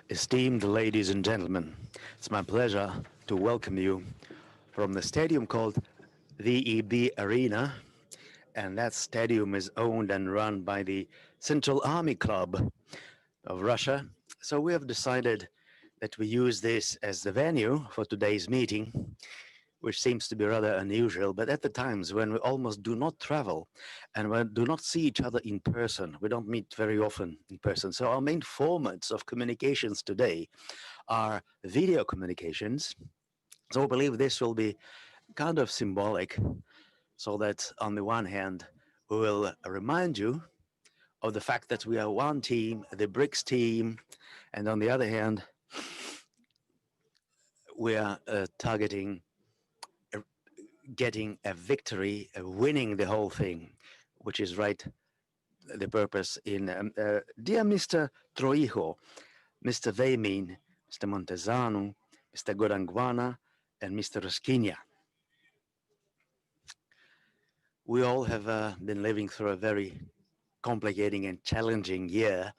Esteemed ladies and gentlemen, it's my pleasure to welcome you from the stadium called VEB Arena, and that stadium is owned and run by the Central Army Club of Russia. So we have decided that we use this as the venue for today's meeting, which seems to be rather unusual, but at the times when we almost do not travel and we do not see each other in person, we don't meet very often in person. So our main formats of communications today are video communications. So I believe this will be kind of symbolic, so that on the one hand, we will remind you of the fact that we are one team, the BRICS team, and on the other hand, we are targeting getting a victory, winning the whole thing, which is right, the purpose in. Dear Mr. Troijo, Mr. Veymin, Mr. Montezano, Mr. Goranguana, and Mr. Roskinia, we all have been living through a very complicating and challenging year,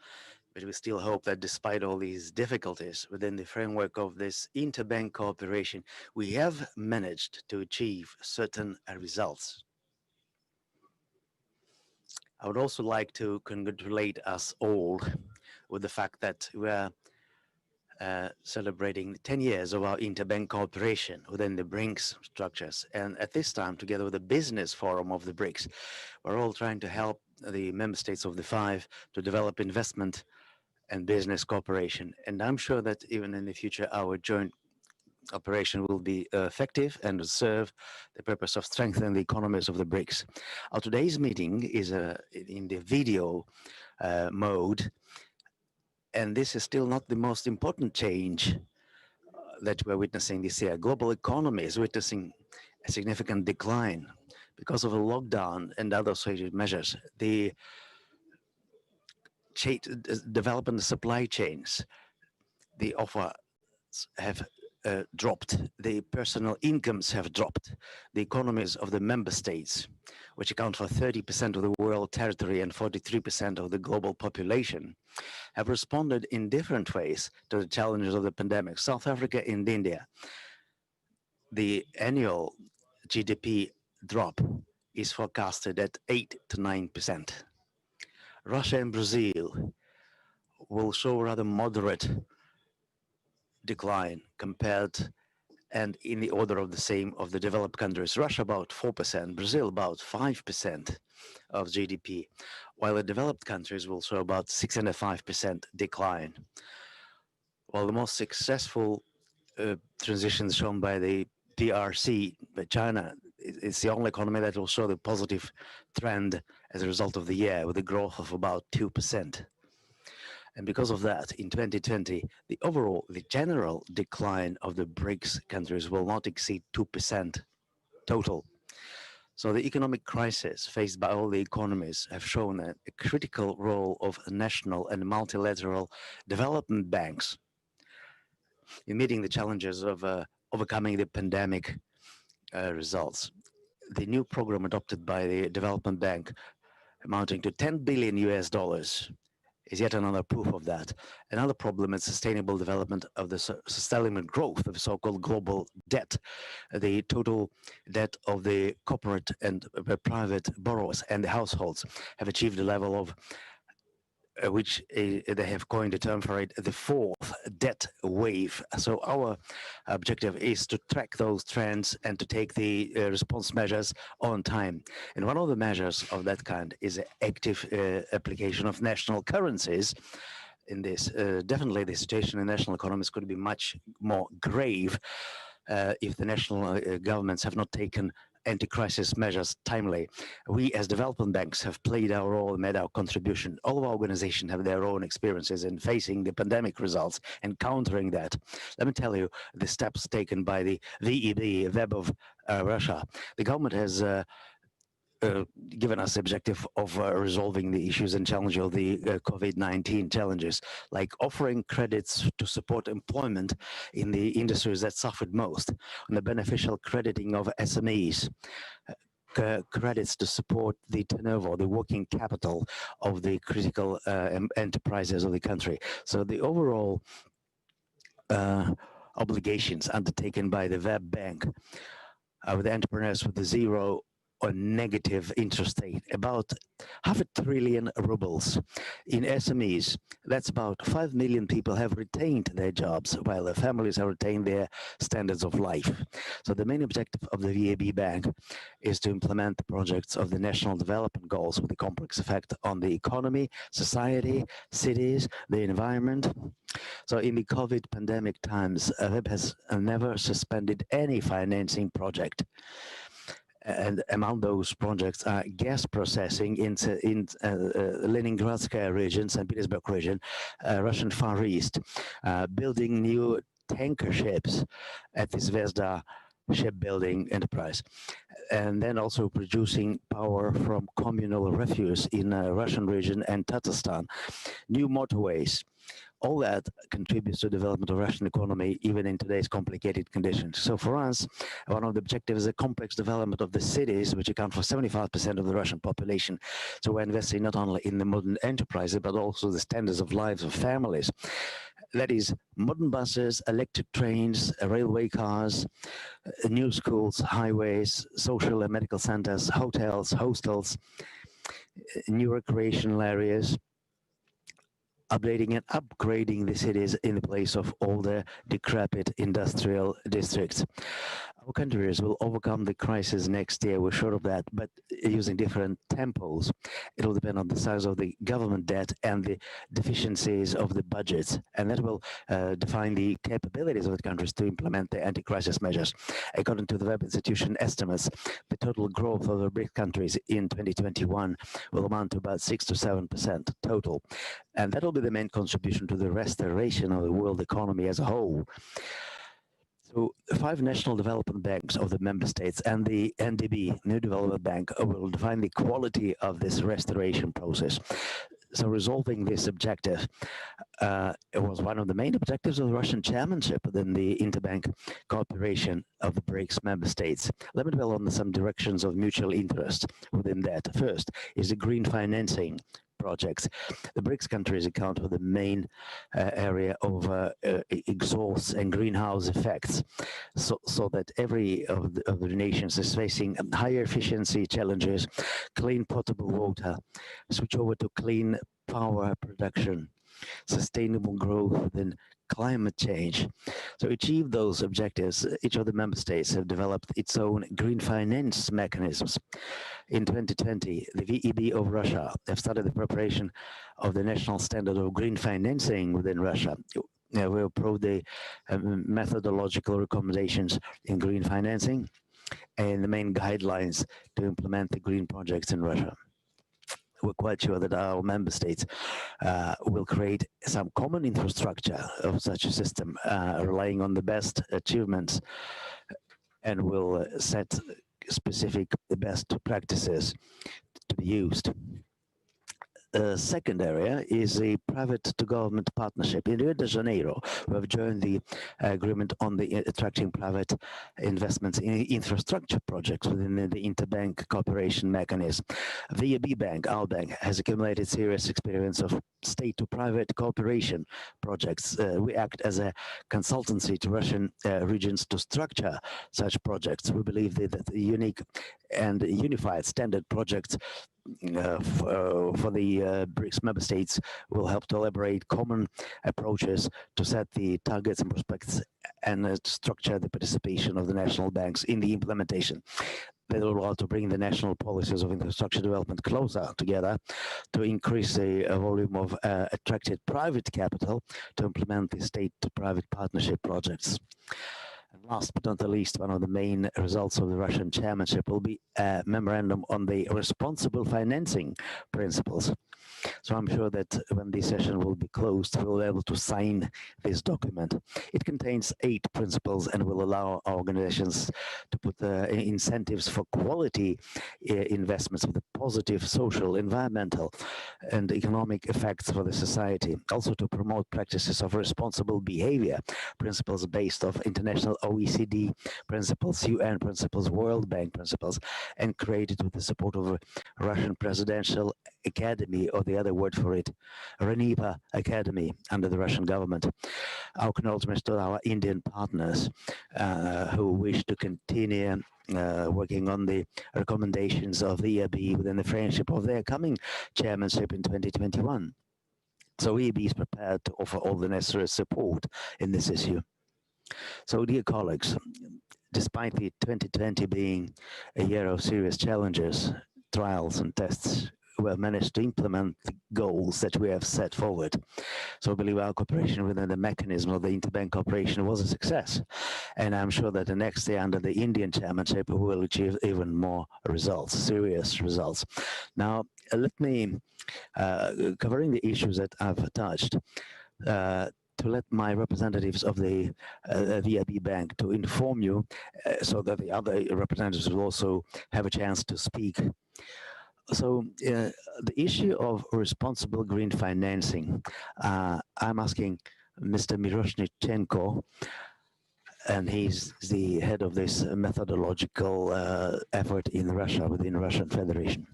but we still hope that despite all these difficulties within the framework of this interbank cooperation, we have managed to achieve certain results. I would also like to congratulate us all with the fact that we are celebrating 10 years of our interbank cooperation within the BRICS structures. And at this time, together with the business forum of the BRICS, we're all trying to help the member states of the five to develop investment and business cooperation. And I'm sure that even in the future, our joint operation will be effective and serve the purpose of strengthening the economies of the BRICS. Our today's meeting is in the video mode, and this is still not the most important change that we're witnessing this year. Global economy is witnessing a significant decline because of a lockdown and other associated measures. The development of supply chains, the offers have dropped, the personal incomes have dropped, the economies of the member states, which account for 30% of the world territory and 43% of the global population, have responded in different ways to the challenges of the pandemic. South Africa and India, the annual GDP drop is forecasted at 8 to 9%. Russia and Brazil will show rather moderate decline compared and in the order of the same of the developed countries. Russia about 4%, Brazil about 5% of GDP, while the developed countries will show about 6.5% decline. While the most successful transitions shown by the PRC, by China, it's the only economy that will show the positive trend as a result of the year, with a growth of about 2%. And because of that, in 2020, the general decline of the BRICS countries will not exceed 2% total. So the economic crisis faced by all the economies have shown a critical role of national and multilateral development banks in meeting the challenges of overcoming the pandemic results. The new program adopted by the Development Bank, amounting to 10 billion US dollars, is yet another proof of that. Another problem is sustainable development of the sustainable growth of so-called global debt. The total debt of the corporate and private borrowers and the households have achieved a level of which they have coined a term for it, the fourth debt wave. So our objective is to track those trends and to take the response measures on time. And one of the measures of that kind is active application of national currencies. In this, definitely the situation in national economies could be much more grave if the national governments have not taken anti-crisis measures timely. We as development banks have played our role and made our contribution. All of our organizations have their own experiences in facing the pandemic results and countering that. Let me tell you the steps taken by the VEB, Web of Russia. The government has given us the objective of resolving the issues and challenges of the COVID-19 challenges, like offering credits to support employment in the industries that suffered most, and the beneficial crediting of SMEs, credits to support the turnover, the working capital of the critical enterprises of the country. So the overall obligations undertaken by the Web Bank with entrepreneurs with a zero or negative interest rate, about half a trillion rubles. In SMEs, that's about 5 million people have retained their jobs, while their families have retained their standards of life. So the main objective of the VAB Bank is to implement the projects of the National Development Goals with a complex effect on the economy, society, cities, the environment. So in the COVID pandemic times, WEB has never suspended any financing project. And among those projects are gas processing in Leningradskaya region, St. Petersburg region, Russian Far East, building new tanker ships at the Zvezda shipbuilding enterprise, and then also producing power from communal refuse in Russian region and Tatarstan, new motorways. All that contributes to the development of Russian economy, even in today's complicated conditions. So for us, one of the objectives is a complex development of the cities, which account for 75% of the Russian population. So we're investing not only in the modern enterprises, but also the standards of lives of families. That is modern buses, electric trains, railway cars, new schools, highways, social and medical centers, hotels, hostels, new recreational areas, updating and upgrading the cities in the place of older, decrepit industrial districts. Our countries will overcome the crisis next year, we're sure of that, but using different tempos. It will depend on the size of the government debt and the deficiencies of the budgets, and that will define the capabilities of the countries to implement the anti-crisis measures. According to the Web Institution estimates, the total growth of the BRICS countries in 2021 will amount to about 6 to 7% total, and that will be the main contribution to the restoration of the world economy as a whole. So 5 national development banks of the member states and the NDB, New Development Bank, will define the quality of this restoration process. So resolving this objective it was one of the main objectives of the Russian chairmanship within the interbank cooperation of the BRICS member states. Let me dwell on some directions of mutual interest within that. First is the green financing projects. The BRICS countries account for the main area of exhausts and greenhouse effects, so that every of the nations is facing higher efficiency challenges, clean potable water, switch over to clean power production, sustainable growth, then climate change. So to achieve those objectives, each of the member states have developed its own green finance mechanisms. In 2020, the VEB of Russia have started the preparation of the national standard of green financing within Russia. We approved the methodological recommendations in green financing and the main guidelines to implement the green projects in Russia. We're quite sure that our member states will create some common infrastructure of such a system, relying on the best achievements, and will set specific best practices to be used. Second area is a private-to-government partnership. In Rio de Janeiro, we have joined the agreement on the attracting private investments in infrastructure projects within the interbank cooperation mechanism. VAB Bank, our bank, has accumulated serious experience of state-to-private cooperation projects. We act as a consultancy to Russian regions to structure such projects. We believe that the unique and unified standard projects for the BRICS member states will help to elaborate common approaches to set the targets and prospects and structure the participation of the national banks in the implementation. That will allow to bring the national policies of infrastructure development closer together to increase the volume of attracted private capital to implement the state-to-private partnership projects. And last but not the least, one of the main results of the Russian chairmanship will be a memorandum on the responsible financing principles. So I'm sure that when this session will be closed, we'll be able to sign this document. It contains 8 principles and will allow our organizations to put incentives for quality investments of the positive social, environmental, and economic effects for the society. Also to promote practices of responsible behavior, principles based off international OECD principles, UN principles, World Bank principles, and created with the support of a Russian Presidential Academy, or the other word for it, Renipa Academy, under the Russian government. Our acknowledgements to our Indian partners who wish to continue working on the recommendations of the EIB within the framework of their coming chairmanship in 2021. So EIB is prepared to offer all the necessary support in this issue. So dear colleagues, despite the 2020 being a year of serious challenges, trials and tests, we have managed to implement the goals that we have set forward. So I believe our cooperation within the mechanism of the interbank cooperation was a success. And I'm sure that the next year under the Indian chairmanship, we will achieve even more results, serious results. Now, let me, covering the issues that I've touched, to let my representatives of the VIB Bank to inform you so that the other representatives will also have a chance to speak. So the issue of responsible green financing, I'm asking Mr. Miroshnichenko, and he's the head of this methodological effort in Russia, within Russian Federation.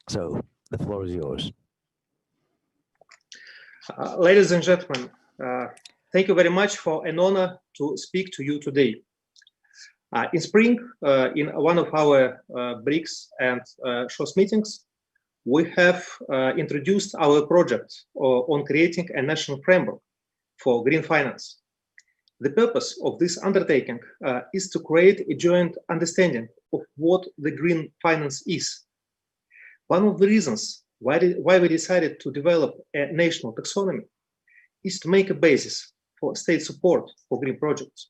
So the floor is yours. Ladies and gentlemen, thank you very much for an honor to speak to you today. In spring, in one of our BRICS and SHOS meetings, we have introduced our project on creating a national framework for green finance. The purpose of this undertaking is to create a joint understanding of what the green finance is. One of the reasons why we decided to develop a national taxonomy is to make a basis for state support for green projects.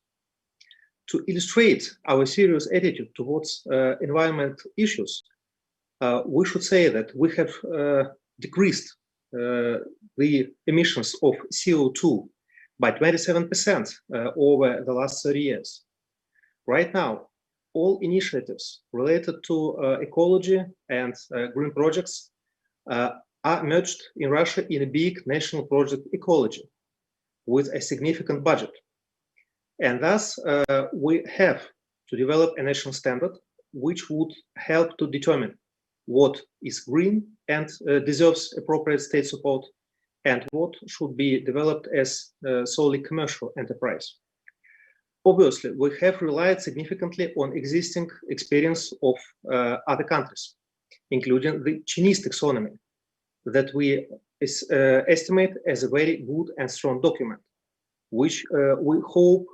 To illustrate our serious attitude towards environment issues, we should say that we have decreased the emissions of CO2 by 27% over the last 30 years. Right now, all initiatives related to ecology and green projects are merged in Russia in a big national project ecology with a significant budget. And thus, we have to develop a national standard which would help to determine what is green and deserves appropriate state support, and what should be developed as solely commercial enterprise. Obviously, we have relied significantly on existing experience of other countries, including the Chinese taxonomy, that we estimate as a very good and strong document, which we hope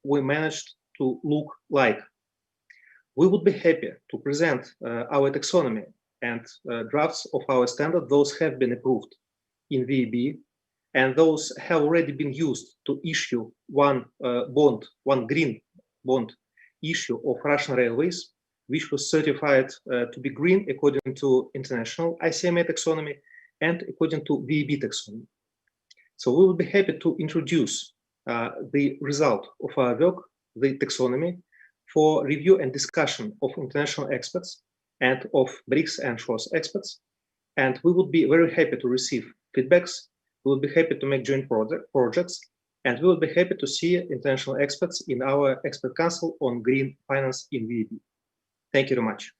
we managed to look like. We would be happy to present our taxonomy and drafts of our standard. Those have been approved in VEB, and those have already been used to issue one green bond issue of Russian Railways, which was certified to be green according to international ICM taxonomy and according to VEB taxonomy. So we will be happy to introduce the result of our work, the taxonomy, for review and discussion of international experts and of BRICS and SHOS experts. And we would be very happy to receive feedbacks. We will be happy to make joint projects, and we will be happy to see international experts in our expert council on green finance in VEB. Thank you very much.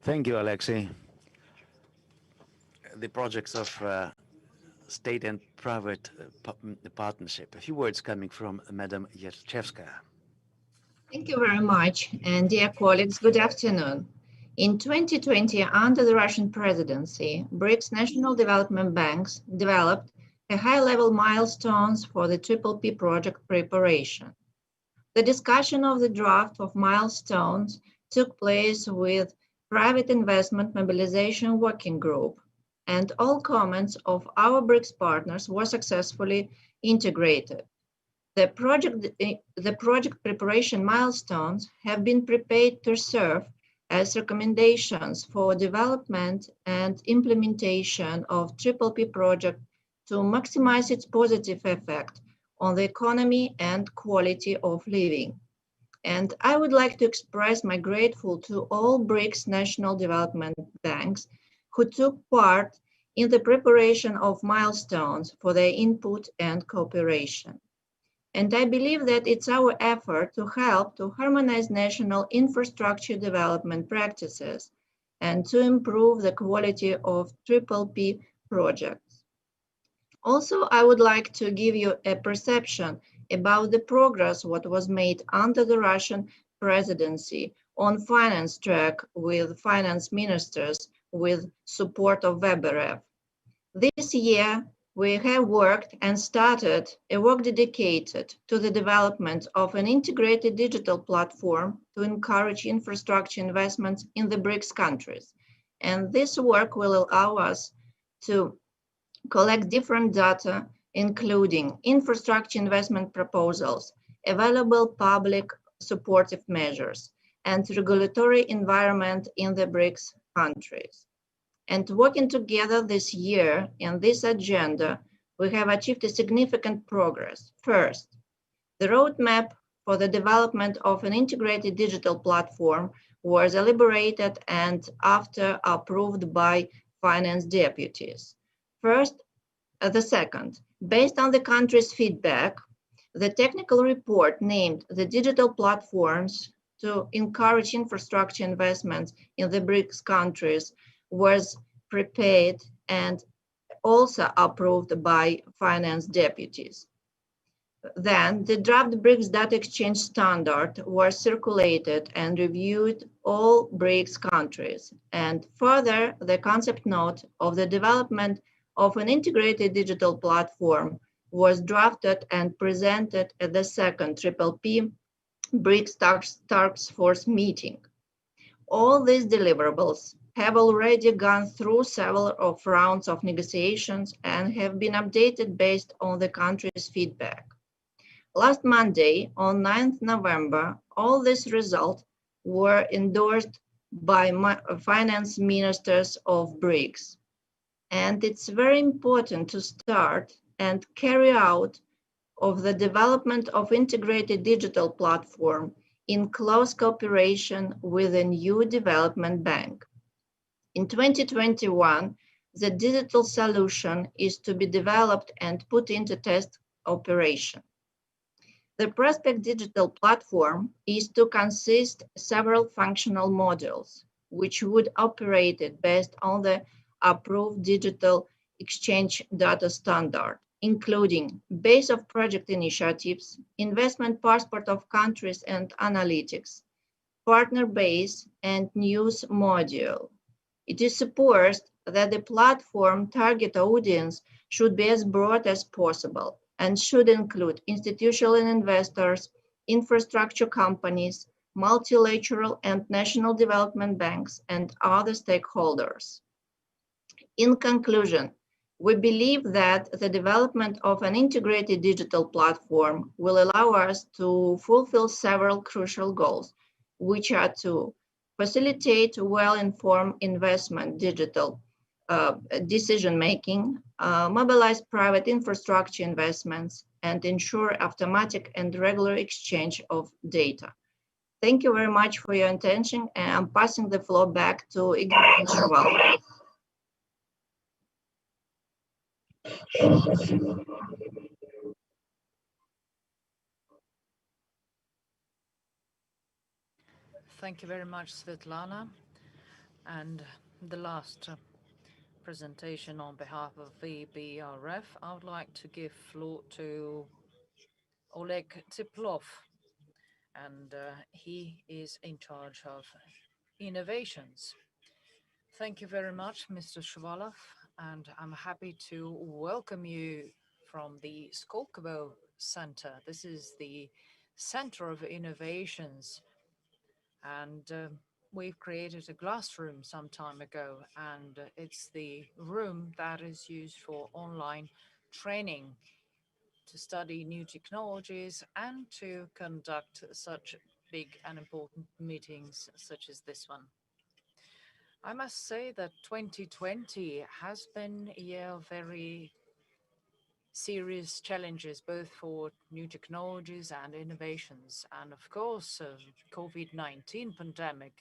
Thank you, Alexei. The projects of state and private partnership. A few words coming from Madam Yerchevskaya. Thank you very much. And dear colleagues, good afternoon. In 2020, under the Russian presidency, BRICS national development banks developed a high-level milestones for the PPP project preparation. The discussion of the draft of milestones took place with Private Investment Mobilization Working Group, and all comments of our BRICS partners were successfully integrated. The project preparation milestones have been prepared to serve as recommendations for development and implementation of Triple P project to maximize its positive effect on the economy and quality of living. And I would like to express my grateful to all BRICS national development banks who took part in the preparation of milestones for their input and cooperation. And I believe that it's our effort to help to harmonize national infrastructure development practices and to improve the quality of Triple P projects. Also, I would like to give you a perception about the progress what was made under the Russian presidency on finance track with finance ministers with support of WebRF. This year, we have worked and started a work dedicated to the development of an integrated digital platform to encourage infrastructure investments in the BRICS countries. And this work will allow us to collect different data, including infrastructure investment proposals, available public supportive measures, and regulatory environment in the BRICS countries. And working together this year in this agenda, we have achieved a significant progress. First, the roadmap for the development of an integrated digital platform was elaborated and after approved by finance deputies. The second, based on the country's feedback, the technical report named the digital platforms to encourage infrastructure investments in the BRICS countries was prepared and also approved by finance deputies. Then the draft BRICS data exchange standard was circulated and reviewed all BRICS countries. And further, the concept note of the development of an integrated digital platform was drafted and presented at the second Triple-P BRICS Task Force meeting. All these deliverables have already gone through several of rounds of negotiations and have been updated based on the country's feedback. Last Monday, on 9th November, all these results were endorsed by finance ministers of BRICS. And it's very important to start and carry out of the development of integrated digital platform in close cooperation with a new development bank. In 2021, the digital solution is to be developed and put into test operation. The prospect digital platform is to consist several functional modules, which would operate it based on the approved digital exchange data standard, including base of project initiatives, investment passport of countries and analytics, partner base, and news module. It is supposed that the platform target audience should be as broad as possible and should include institutional investors, infrastructure companies, multilateral and national development banks, and other stakeholders. In conclusion, we believe that the development of an integrated digital platform will allow us to fulfill several crucial goals, which are to facilitate well-informed investment digital decision-making, mobilize private infrastructure investments, and ensure automatic and regular exchange of data. Thank you very much for your attention, and I'm passing the floor back to Igor Shuvalov. Thank you very much, Svetlana. And the last presentation on behalf of the BRF, I would like to give floor to Oleg Teplov, and he is in charge of innovations. Thank you very much, Mr. Shuvalov, and I'm happy to welcome you from the Skolkovo Center. This is the Center of Innovations, and we've created a glass room some time ago, and it's the room that is used for online training to study new technologies and to conduct such big and important meetings such as this one. I must say that 2020 has been a year of very serious challenges, both for new technologies and innovations. And of course, COVID-19 pandemic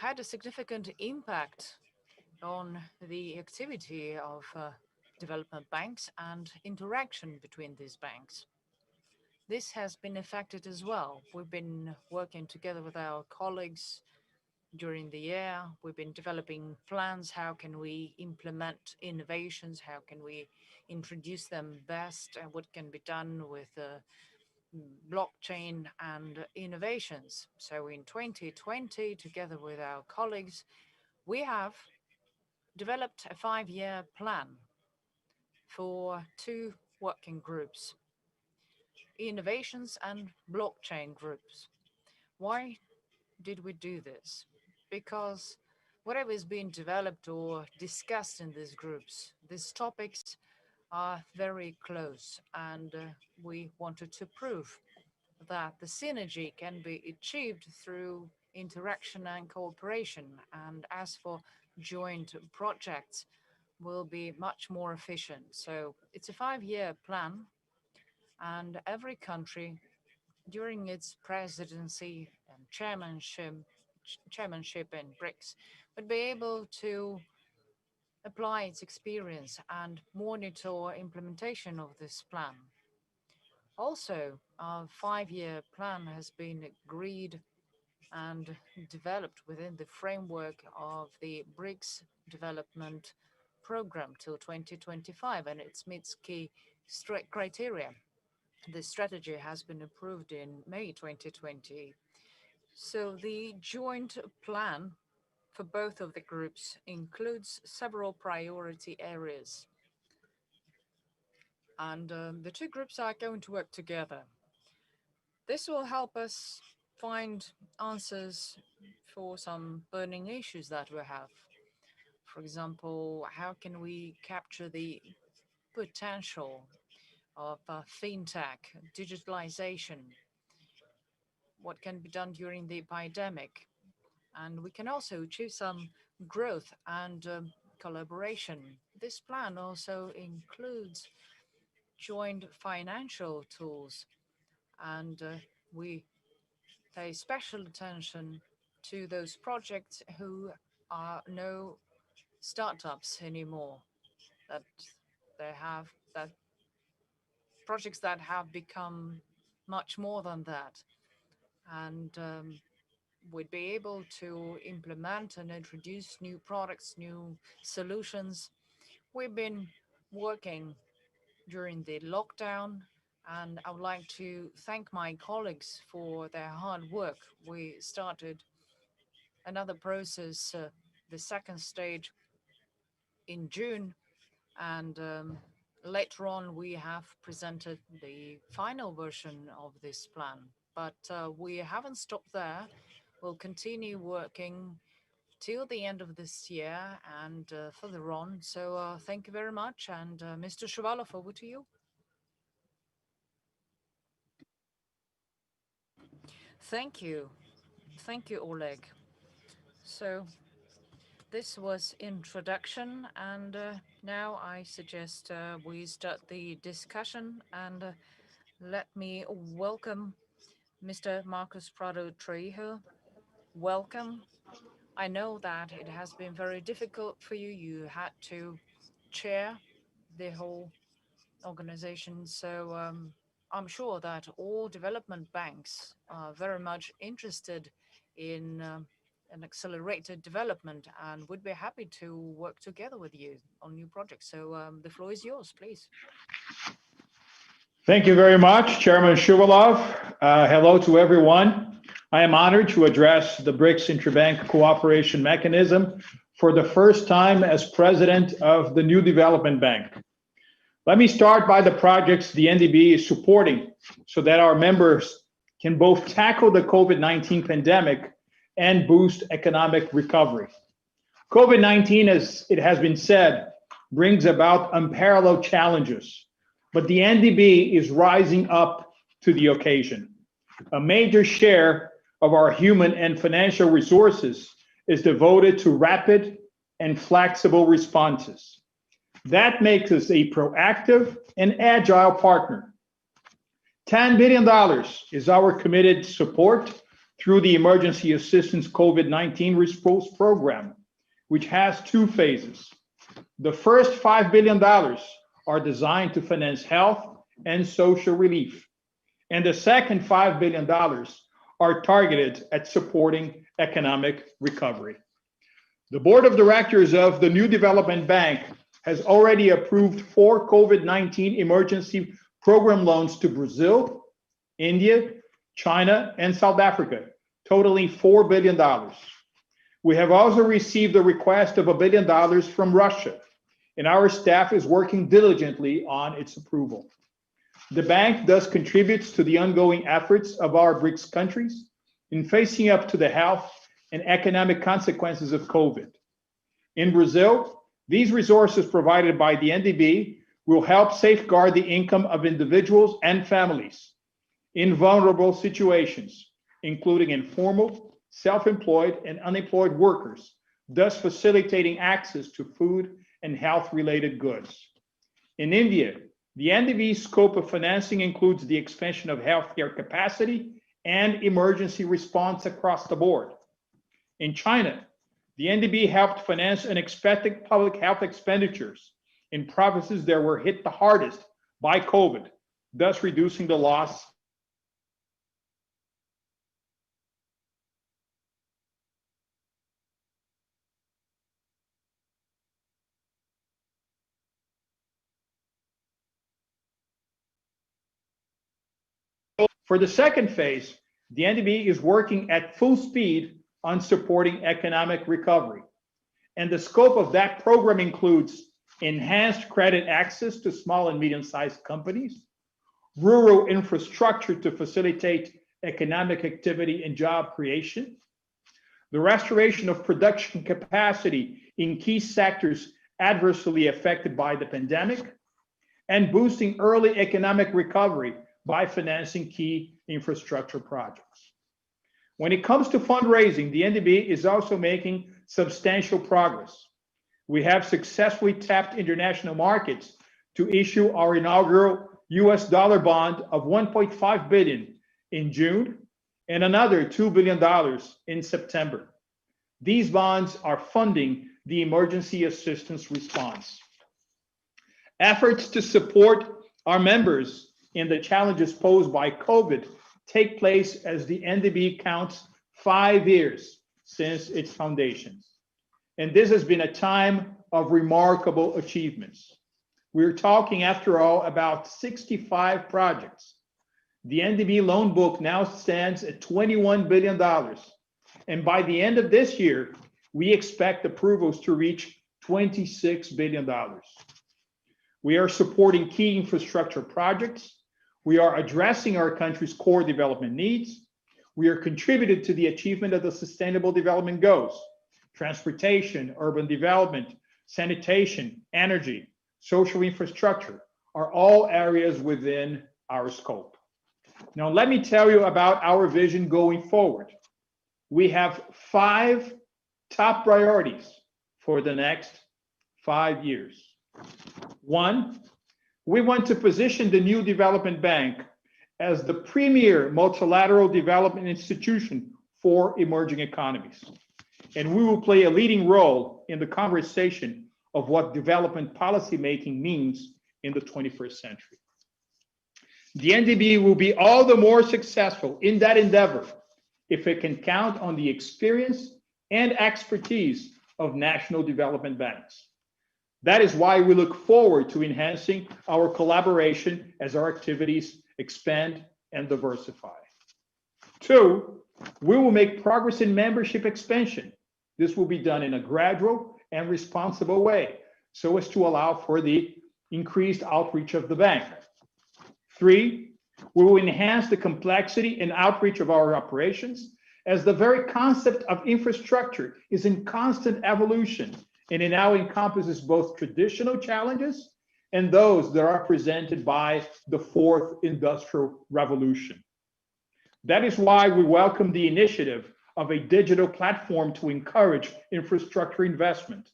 had a significant impact on the activity of development banks and interaction between these banks. This has been affected as well. We've been working together with our colleagues during the year. We've been developing plans. How can we implement innovations? How can we introduce them best? And what can be done with blockchain and innovations? So in 2020, together with our colleagues, we have developed a 5-year plan for 2 working groups, innovations and blockchain groups. Why did we do this? Because whatever is being developed or discussed in these groups, these topics are very close, and we wanted to prove that the synergy can be achieved through interaction and cooperation. And as for joint projects, will be much more efficient. So it's a 5-year plan, and every country during its presidency and chairmanship in BRICS would be able to apply its experience and monitor implementation of this plan. Also, our 5-year plan has been agreed and developed within the framework of the BRICS development program till 2025, and it meets key criteria. The strategy has been approved in May 2020. So the joint plan for both of the groups includes several priority areas. And the 2 groups are going to work together. This will help us find answers for some burning issues that we have. For example, how can we capture the potential of fintech, digitalization, what can be done during the pandemic? And we can also achieve some growth and collaboration. This plan also includes joint financial tools, and we pay special attention to those projects who are no startups anymore, that projects that have become much more than that, and we'd be able to implement and introduce new products, new solutions. We've been working during the lockdown, and I would like to thank my colleagues for their hard work. We started another process, the second stage, in June, and later on we have presented the final version of this plan. But we haven't stopped there. We'll continue working till the end of this year and further on. So thank you very much. And Mr. Shuvalov, over to you. Thank you. Thank you, Oleg. So this was introduction, and now I suggest we start the discussion, and let me welcome Mr. Marcos Prado Trejo. Welcome. I know that it has been very difficult for you. You had to chair the whole organization. So I'm sure that all development banks are very much interested in an accelerated development and would be happy to work together with you on new projects. So the floor is yours, please. Thank you very much, Chairman Shuvalov. Hello to everyone. I am honored to address the BRICS Interbank Cooperation Mechanism for the first time as president of the new development bank. Let me start by the projects the NDB is supporting so that our members can both tackle the COVID-19 pandemic and boost economic recovery. COVID-19, as it has been said, brings about unparalleled challenges. but the NDB is rising up to the occasion. A major share of our human and financial resources is devoted to rapid and flexible responses. That makes us a proactive and agile partner. $10 billion is our committed support through the Emergency Assistance COVID-19 Response Program, which has two phases. The first $5 billion are designed to finance health and social relief, and the second $5 billion are targeted at supporting economic recovery. The board of directors of the new development bank has already approved 4 COVID-19 emergency program loans to Brazil, India, China, and South Africa, totaling $4 billion. We have also received a request of $1 billion from Russia, and our staff is working diligently on its approval. The bank thus contributes to the ongoing efforts of our BRICS countries in facing up to the health and economic consequences of COVID. In Brazil, these resources provided by the NDB will help safeguard the income of individuals and families in vulnerable situations, including informal, self-employed, and unemployed workers, thus facilitating access to food and health-related goods. In India, the NDB's scope of financing includes the expansion of healthcare capacity and emergency response across the board. In China, the NDB helped finance unexpected public health expenditures in provinces that were hit the hardest by COVID, thus reducing the loss. For the second phase, the NDB is working at full speed on supporting economic recovery. And the scope of that program includes enhanced credit access to small and medium-sized companies, rural infrastructure to facilitate economic activity and job creation, the restoration of production capacity in key sectors adversely affected by the pandemic, and boosting early economic recovery by financing key infrastructure projects. When it comes to fundraising, the NDB is also making substantial progress. We have successfully tapped international markets to issue our inaugural US dollar bond of $1.5 billion in June and another $2 billion in September. These bonds are funding the emergency assistance response. Efforts to support our members in the challenges posed by COVID take place as the NDB counts 5 years since its foundation. And this has been a time of remarkable achievements. We're talking, after all, about 65 projects. The NDB loan book now stands at $21 billion. And by the end of this year, we expect approvals to reach $26 billion. We are supporting key infrastructure projects. We are addressing our country's core development needs. We are contributing to the achievement of the Sustainable Development Goals: transportation, urban development, sanitation, energy, social infrastructure are all areas within our scope. Now, let me tell you about our vision going forward. We have 5 top priorities for the next 5 years. 1, we want to position the new development bank as the premier multilateral development institution for emerging economies. And we will play a leading role in the conversation of what development policymaking means in the 21st century. The NDB will be all the more successful in that endeavor if it can count on the experience and expertise of national development banks. That is why we look forward to enhancing our collaboration as our activities expand and diversify. 2, we will make progress in membership expansion. This will be done in a gradual and responsible way so as to allow for the increased outreach of the bank. 3, we will enhance the complexity and outreach of our operations, as the very concept of infrastructure is in constant evolution, and it now encompasses both traditional challenges and those that are presented by the fourth industrial revolution. That is why we welcome the initiative of a digital platform to encourage infrastructure investment,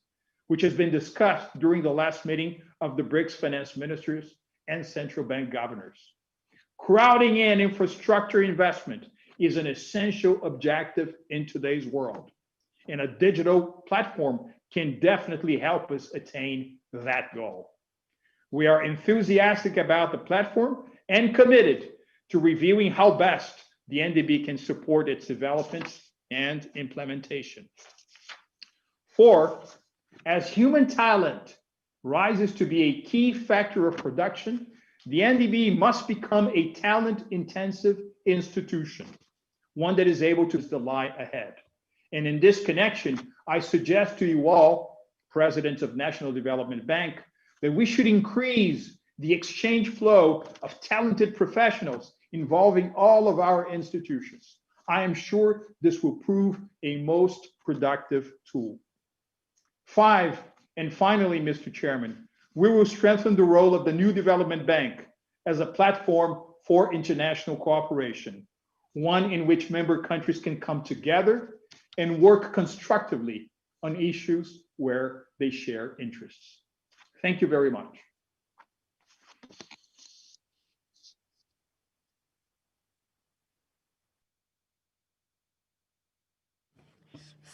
which has been discussed during the last meeting of the BRICS finance ministers and central bank governors. Crowding in infrastructure investment is an essential objective in today's world, and a digital platform can definitely help us attain that goal. We are enthusiastic about the platform and committed to reviewing how best the NDB can support its development and implementation. Four, as human talent rises to be a key factor of production, the NDB must become a talent-intensive institution, one that is able to the lie ahead. And in this connection, I suggest to you all, presidents of National Development Bank, that we should increase the exchange flow of talented professionals involving all of our institutions. I am sure this will prove a most productive tool. Five, and finally, Mr. Chairman, we will strengthen the role of the new development bank as a platform for international cooperation, one in which member countries can come together and work constructively on issues where they share interests. Thank you very much.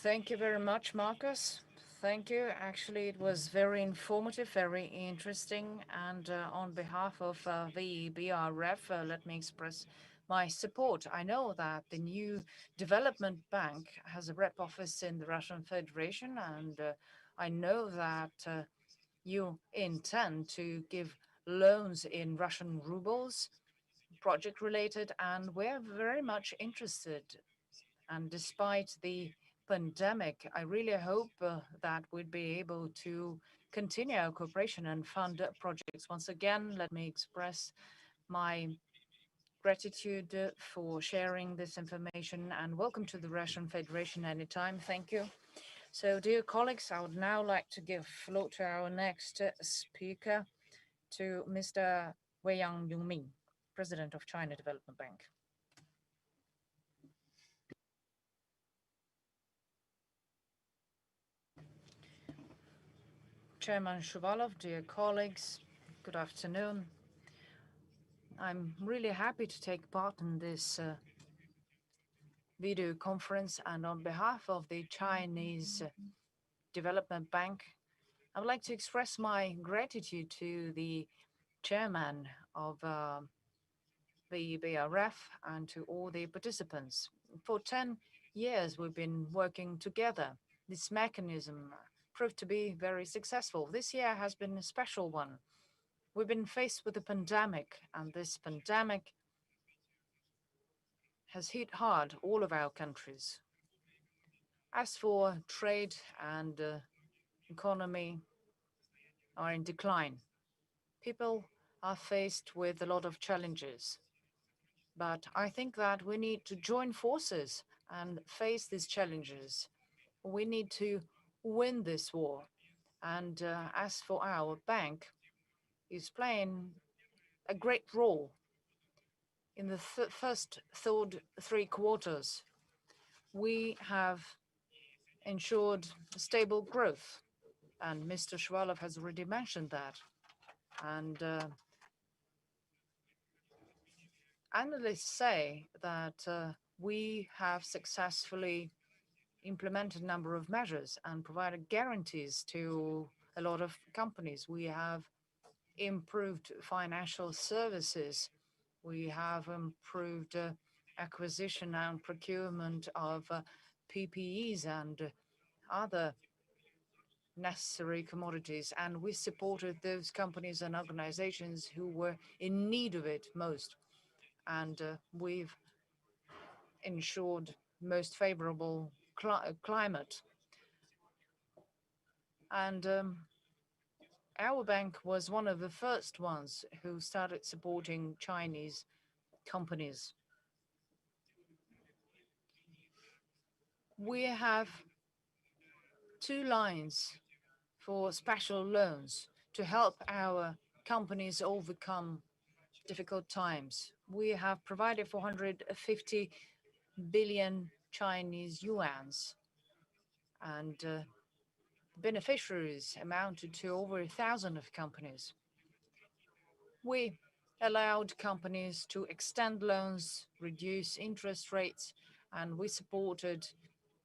Thank you very much, Marcus. Thank you. Actually, it was very informative, very interesting. And on behalf of the BRF, let me express my support. I know that the new development bank has a rep office in the Russian Federation, and I know that you intend to give loans in Russian rubles, project related, and we're very much interested. And despite the pandemic, I really hope that we'd be able to continue our cooperation and fund projects. Once again, let me express my gratitude for sharing this information, and welcome to the Russian Federation anytime. Thank you. So, dear colleagues, I would now like to give floor to our next speaker, to Mr. Weiyang Yongming, President of China Development Bank. Chairman Shuvalov, dear colleagues, good afternoon. I'm really happy to take part in this video conference, and on behalf of the Chinese Development Bank, I would like to express my gratitude to the chairman of the BRF and to all the participants. For 10 years, we've been working together. This mechanism proved to be very successful. This year has been a special one. We've been faced with a pandemic, and this pandemic has hit hard all of our countries. As for trade and economy are in decline. People are faced with a lot of challenges. But I think that we need to join forces and face these challenges. We need to win this war. And as for our bank, is playing a great role in the first three quarters. We have ensured stable growth, and Mr. Shuvalov has already mentioned that. And analysts say that we have successfully implemented a number of measures and provided guarantees to a lot of companies. We have improved financial services. We have improved acquisition and procurement of PPEs and other necessary commodities, and we supported those companies and organizations who were in need of it most. And we've ensured most favorable climate. And our bank was one of the first ones who started supporting Chinese companies. We have two lines for special loans to help our companies overcome difficult times. We have provided 450 billion Chinese yuans, and beneficiaries amounted to over 1,000 of companies. We allowed companies to extend loans, reduce interest rates, and we supported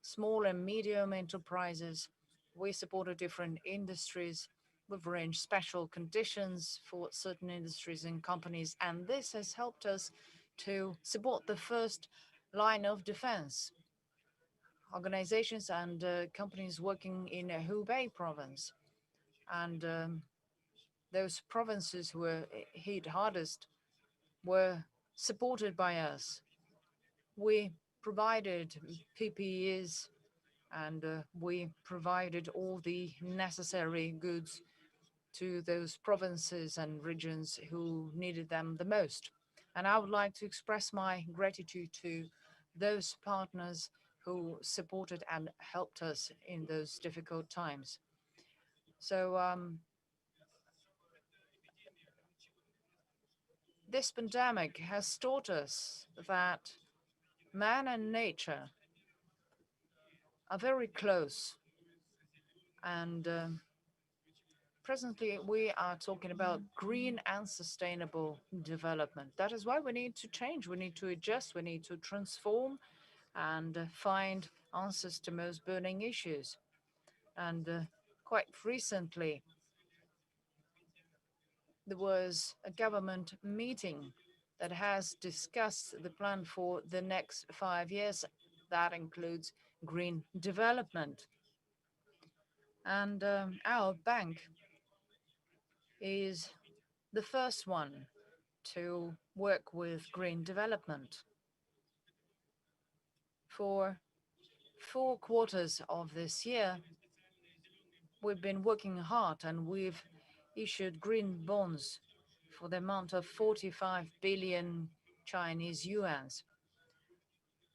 small and medium enterprises. We supported different industries. We've arranged special conditions for certain industries and companies, and this has helped us to support the first line of defense, organizations and companies working in Hubei province. And those provinces who were hit hardest were supported by us. We provided PPEs and we provided all the necessary goods to those provinces and regions who needed them the most. And I would like to express my gratitude to those partners who supported and helped us in those difficult times. So this pandemic has taught us that man and nature are very close. And presently, we are talking about green and sustainable development. That is why we need to change, we need to adjust, we need to transform and find answers to most burning issues. And quite recently, there was a government meeting that has discussed the plan for the next 5 years. That includes green development. And our bank is the first one to work with green development. For 4 quarters of this year, we've been working hard and we've issued green bonds for the amount of 45 billion Chinese yuans.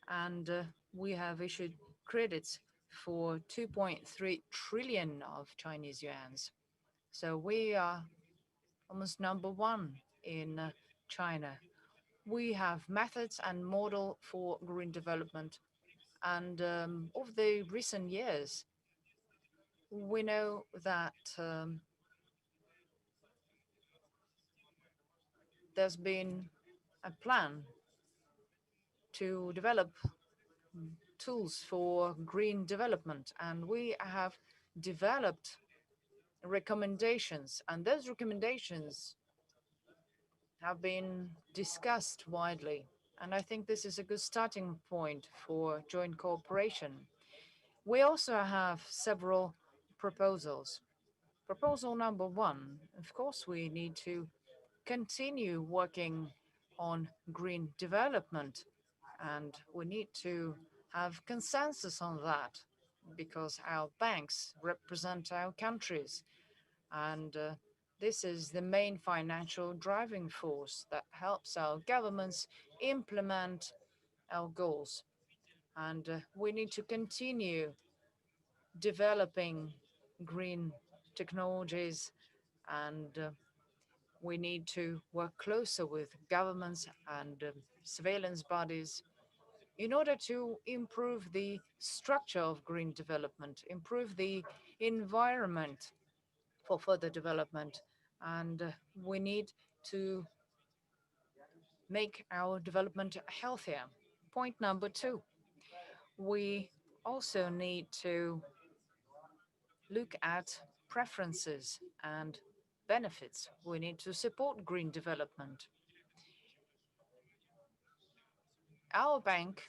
And we have issued credits for 2.3 trillion of Chinese yuans. So we are almost number one in China. We have methods and model for green development. And over the recent years, we know that there's been a plan to develop tools for green development, and we have developed recommendations, and those recommendations have been discussed widely. And I think this is a good starting point for joint cooperation. We also have several proposals. Proposal number one, of course, we need to continue working on green development, and we need to have consensus on that because our banks represent our countries, and this is the main financial driving force that helps our governments implement our goals. And we need to continue developing green technologies, and we need to work closer with governments and surveillance bodies in order to improve the structure of green development, improve the environment for further development. And we need to make our development healthier. Point number two, we also need to look at preferences and benefits. We need to support green development. Our bank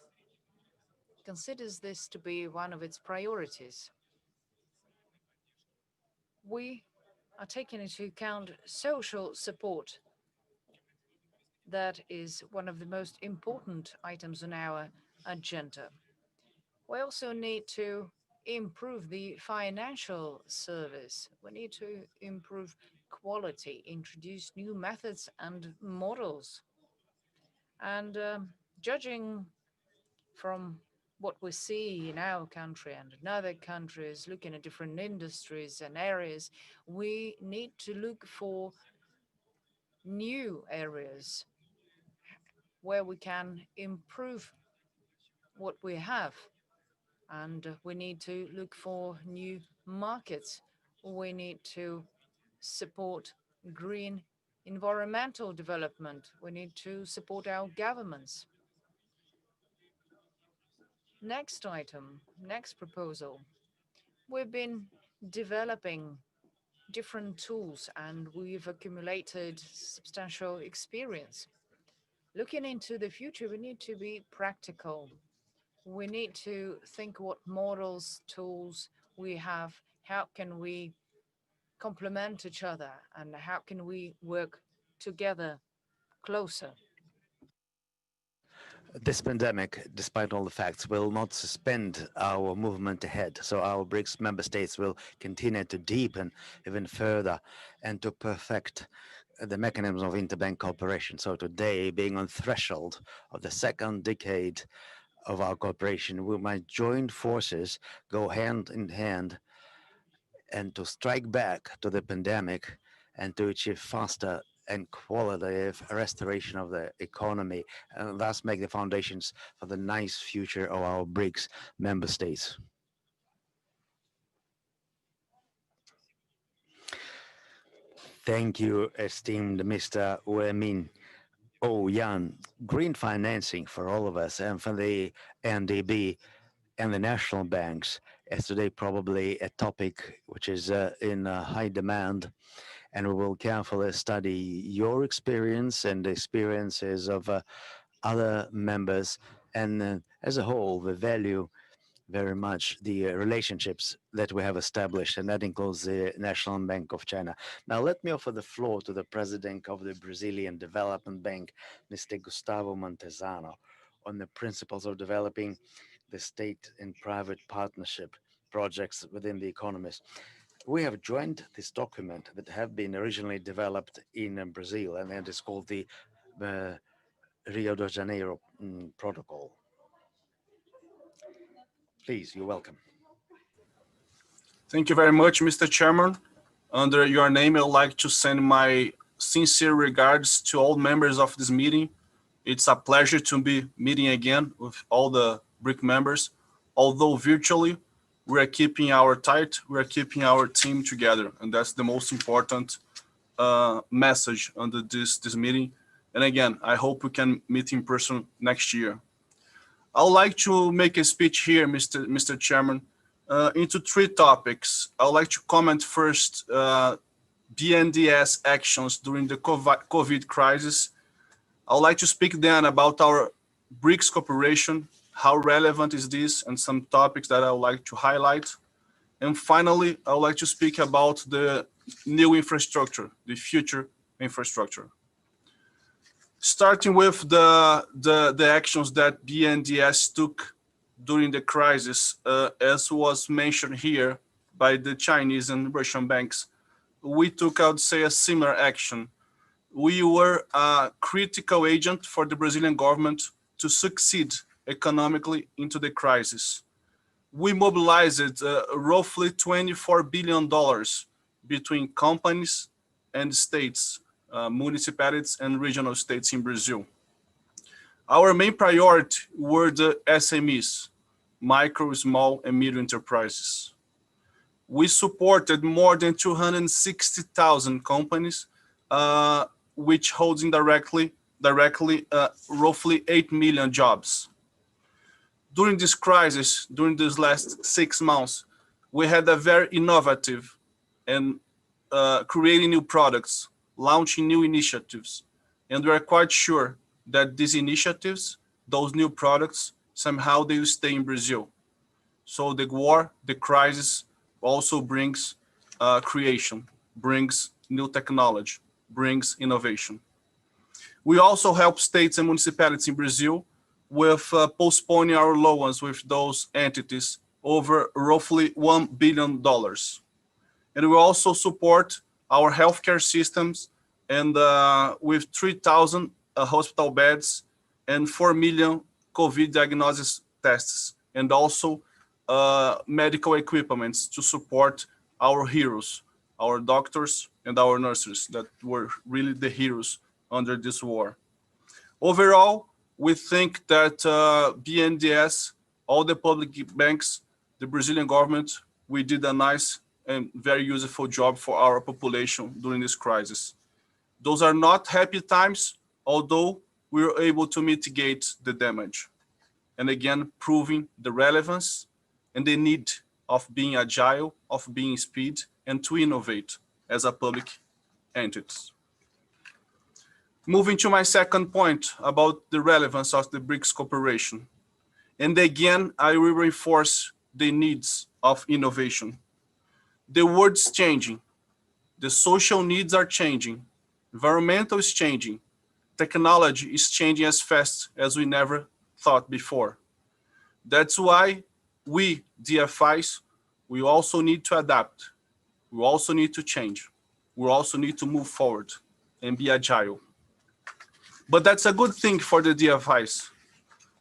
considers this to be one of its priorities. We are taking into account social support. That is one of the most important items on our agenda. We also need to improve the financial service. We need to improve quality, introduce new methods and models. And judging from what we see in our country and in other countries, looking at different industries and areas, we need to look for new areas where we can improve what we have. And we need to look for new markets. We need to support green environmental development. We need to support our governments. Next item, next proposal. We've been developing different tools and we've accumulated substantial experience. Looking into the future, we need to be practical. We need to think what models, tools we have, how can we complement each other, and how can we work together closer. This pandemic, despite all the facts, will not suspend our movement ahead. So our BRICS member states will continue to deepen even further and to perfect the mechanisms of interbank cooperation. So today, being on threshold of the second decade of our cooperation, we might join forces, go hand in hand, and to strike back to the pandemic and to achieve faster and qualitative restoration of the economy and thus make the foundations for the nice future of our BRICS member states. Thank you, esteemed Mr. Wemin. Oh, Jan, green financing for all of us and for the NDB and the national banks is today probably a topic which is in high demand, and we will carefully study your experience and the experiences of other members, and as a whole, we value very much the relationships that we have established, and that includes the National Bank of China. Now, let me offer the floor to the president of the Brazilian Development Bank, Mr. Gustavo Montezano, on the principles of developing the state and private partnership projects within the economies. We have joined this document that have been originally developed in Brazil, and it is called the uh, Rio de Janeiro Protocol. Please, you're welcome. Thank you very much, Mr. Chairman. Under your name, I'd like to send my sincere regards to all members of this meeting. It's a pleasure to be meeting again with all the BRIC members. Although virtually, we're keeping our team together, and that's the most important message under this meeting. And again, I hope we can meet in person next year. I would like to make a speech here, Mr. Chairman, into three topics. I would like to comment first BNDES actions during the COVID crisis. I would like to speak then about our BRICS cooperation, how relevant is this, and some topics that I would like to highlight. And finally, I would like to speak about the new infrastructure, the future infrastructure. Starting with the actions that BNDES took during the crisis, as was mentioned here by the Chinese and Russian banks, we took, I would say, a similar action. We were a critical agent for the Brazilian government to succeed economically into the crisis. We mobilized roughly $24 billion between companies and states, municipalities and regional states in Brazil. Our main priority were the SMEs, micro, small, and medium enterprises. We supported more than 260,000 companies, which holds indirectly roughly 8 million jobs. During this crisis, during these last 6 months, we had a very innovative and creating new products, launching new initiatives. And we are quite sure that these initiatives, those new products, somehow they will stay in Brazil. So the war, the crisis also brings creation, brings new technology, brings innovation. We also help states and municipalities in Brazil with postponing our loans with those entities over roughly $1 billion. And we also support our healthcare systems and with 3,000 hospital beds and 4 million COVID diagnosis tests, and also medical equipments to support our heroes, our doctors, and our nurses that were really the heroes under this war. Overall, we think that BNDES, all the public banks, the Brazilian government, we did a nice and very useful job for our population during this crisis. Those are not happy times, although we were able to mitigate the damage. And again, proving the relevance and the need of being agile, of being speed, and to innovate as a public entity. Moving to my second point about the relevance of the BRICS cooperation. And again, I will reinforce the needs of innovation. The world's changing. The social needs are changing. Environmental is changing. Technology is changing as fast as we never thought before. That's why we, DFIs, we also need to adapt. We also need to change. We also need to move forward and be agile. But that's a good thing for the DFIs,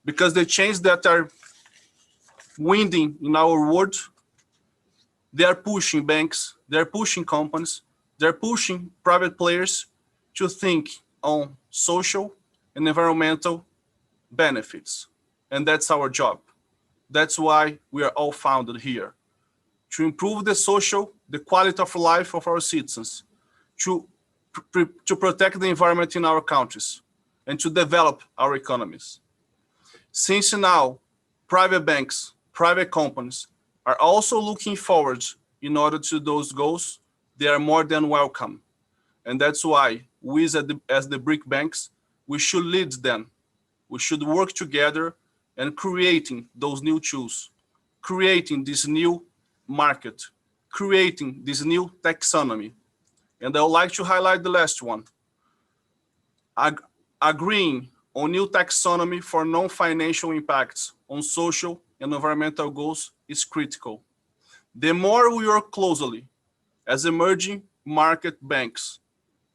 because the change that are winding in our world, they are pushing banks, they're pushing companies, they're pushing private players to think on social and environmental benefits. And that's our job. That's why we are all founded here, to improve the social, the quality of life of our citizens, to protect the environment in our countries, and to develop our economies. Since now, private banks, private companies are also looking forward in order to those goals, they are more than welcome. And that's why we as the BRIC banks, we should lead them. We should work together and creating those new tools, creating this new market, creating this new taxonomy. And I would like to highlight the last one. Agreeing on new taxonomy for non-financial impacts on social and environmental goals is critical. The more we work closely as emerging market banks,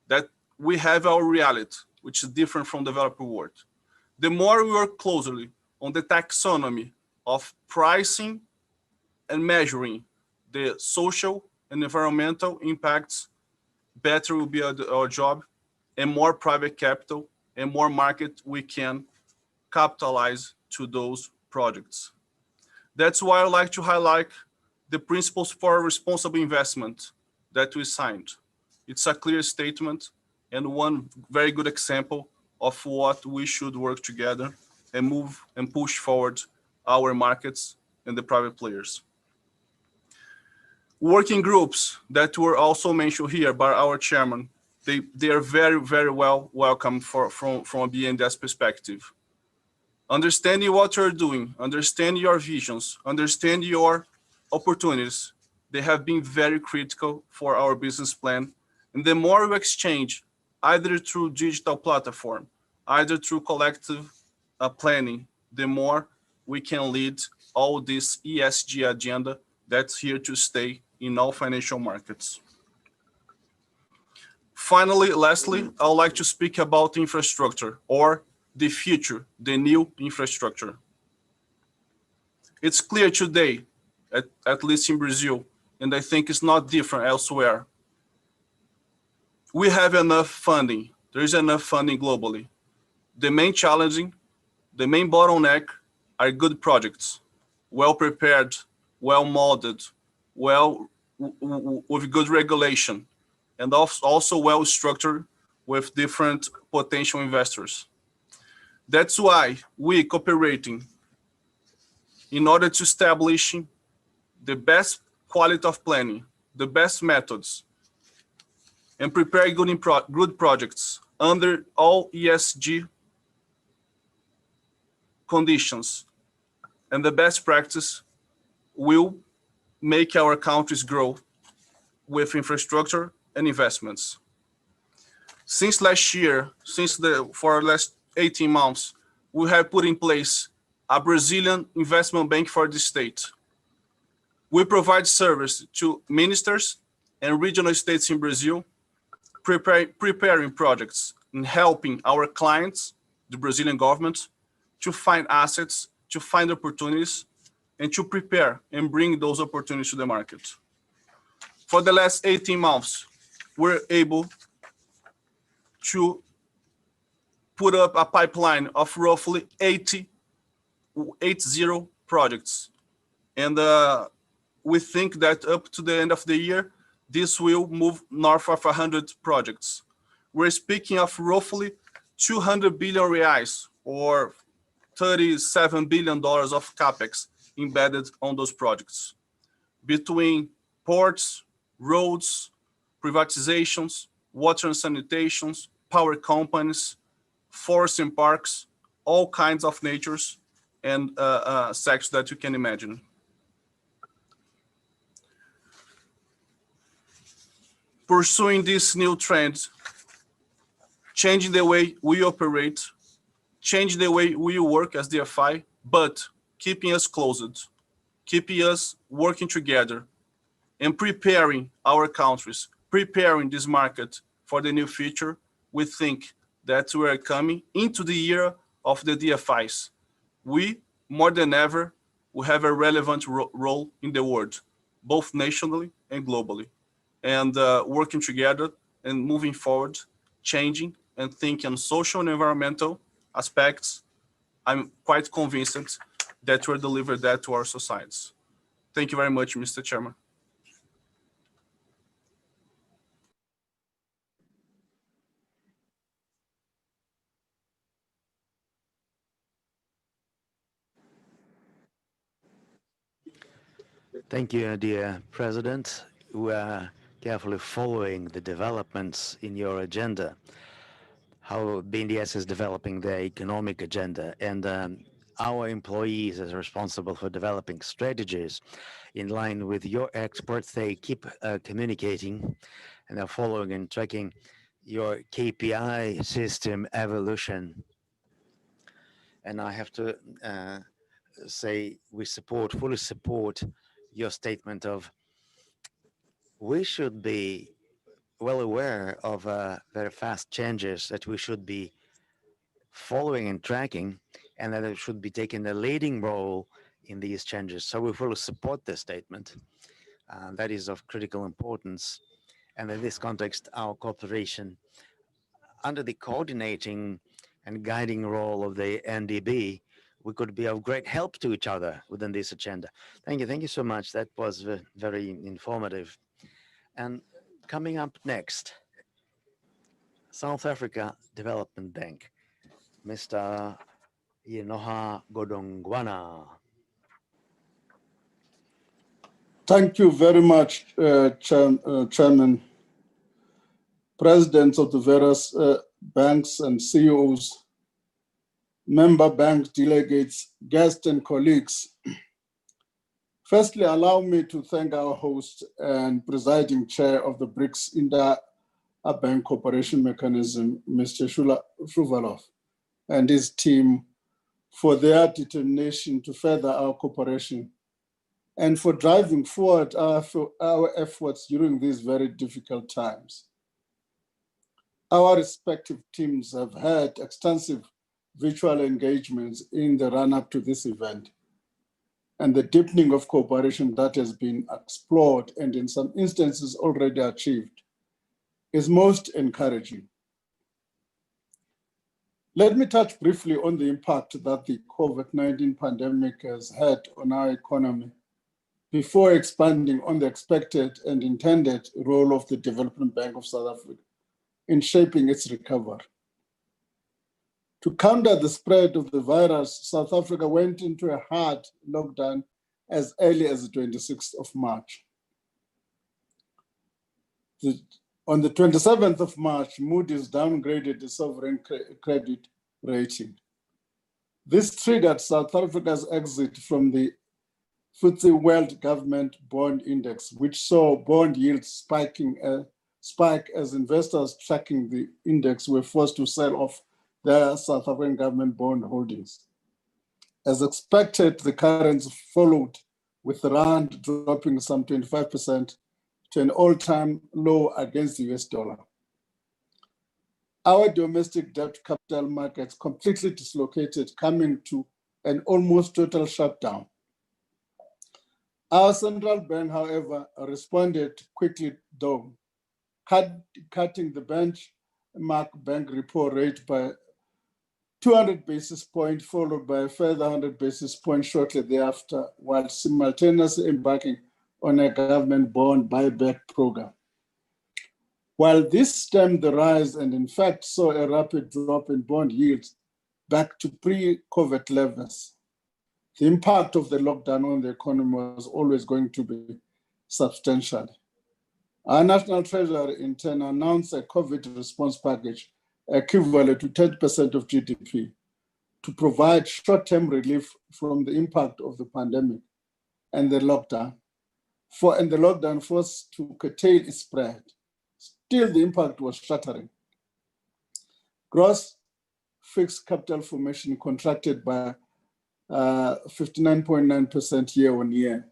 that we have our reality, which is different from the developed world. The more we work closely on the taxonomy of pricing and measuring the social and environmental impacts, better will be our job, and more private capital and more market we can capitalize to those projects. That's why I'd like to highlight the principles for responsible investment that we signed. It's a clear statement and one very good example of what we should work together and move and push forward our markets and the private players. Working groups that were also mentioned here by our chairman, they are very, very well welcome from a BNDES perspective. Understanding what you're doing, understand your visions, understand your opportunities, they have been very critical for our business plan. And the more we exchange, either through digital platform, either through collective planning, the more we can lead all this ESG agenda that's here to stay in all financial markets. Finally, lastly, I would like to speak about infrastructure, or the future, the new infrastructure. It's clear today, at least in Brazil, and I think it's not different elsewhere. We have enough funding. There is enough funding globally. The main challenging, the main bottleneck are good projects, well prepared, well molded, with good regulation, and also well structured with different potential investors. That's why we cooperating in order to establish the best quality of planning, the best methods, and prepare good projects under all ESG conditions. And the best practice will make our countries grow with infrastructure and investments. Since last year, for the last 18 months, we have put in place a Brazilian investment bank for the state. We provide service to ministers and regional states in Brazil, preparing projects and helping our clients, the Brazilian government, to find assets, to find opportunities, and to prepare and bring those opportunities to the market. for the last 18 months, we're able to put up a pipeline of roughly 80 projects. And we think that up to the end of the year, this will move north of 100 projects. We're speaking of roughly 200 billion reais, or $37 billion of capex embedded on those projects, between ports, roads, privatizations, water and sanitations, power companies, forests and parks, all kinds of natures and sectors that you can imagine. Pursuing these new trends, changing the way we operate, changing the way we work as DFI, but keeping us closed, keeping us working together, and preparing our countries, preparing this market for the new future. We think that we are coming into the era of the DFIs. We, more than ever, will have a relevant role in the world, both nationally and globally. And working together and moving forward, changing and thinking on social and environmental aspects, I'm quite convinced that we'll deliver that to our societies. Thank you very much, Mr. Chairman. Thank you, dear President. We are carefully following the developments in your agenda, how BNDES is developing their economic agenda, and our employees are responsible for developing strategies in line with your experts. They keep communicating and are following and tracking your KPI system evolution. And I have to say we fully support your statement of we should be well aware of very fast changes that we should be following and tracking, and that it should be taking a leading role in these changes. So we fully support this statement. That is of critical importance. And in this context, our cooperation under the coordinating and guiding role of the NDB, we could be of great help to each other within this agenda. Thank you. Thank you so much. That was very informative. And coming up next, South Africa Development Bank, Mr. Yenoha Godongwana. Thank you very much, Chairman, presidents of the various banks and CEOs, member bank delegates, guests and colleagues. Firstly, allow me to thank our host and presiding chair of the BRICS Inter-Bank Cooperation Mechanism, Mr. Shuvalov, and his team for their determination to further our cooperation and for driving forward our efforts during these very difficult times. Our respective teams have had extensive virtual engagements in the run-up to this event, and the deepening of cooperation that has been explored and in some instances already achieved is most encouraging. Let me touch briefly on the impact that the COVID-19 pandemic has had on our economy before expanding on the expected and intended role of the Development Bank of South Africa in shaping its recovery. To counter the spread of the virus, South Africa went into a hard lockdown as early as the 26th of March. On the 27th of March, Moody's downgraded the sovereign credit rating. This triggered South Africa's exit from the FTSE World Government Bond Index, which saw bond yields spike as investors tracking the index were forced to sell off their South African government bond holdings. As expected, the currency followed, with the rand dropping some 25% to an all-time low against the US dollar. Our domestic debt capital markets completely dislocated, coming to an almost total shutdown. Our central bank, however, responded quickly, though, cutting the benchmark bank repo rate by 200 basis points, followed by a further 100 basis points shortly thereafter, while simultaneously embarking on a government bond buyback program. While this stemmed the rise and in fact saw a rapid drop in bond yields back to pre-COVID levels, the impact of the lockdown on the economy was always going to be substantial. Our National Treasury in turn announced a COVID response package equivalent to 10% of GDP to provide short-term relief from the impact of the pandemic and the lockdown, forced to curtail its spread. Still, the impact was shattering. Gross fixed capital formation contracted by 59.9% year on year.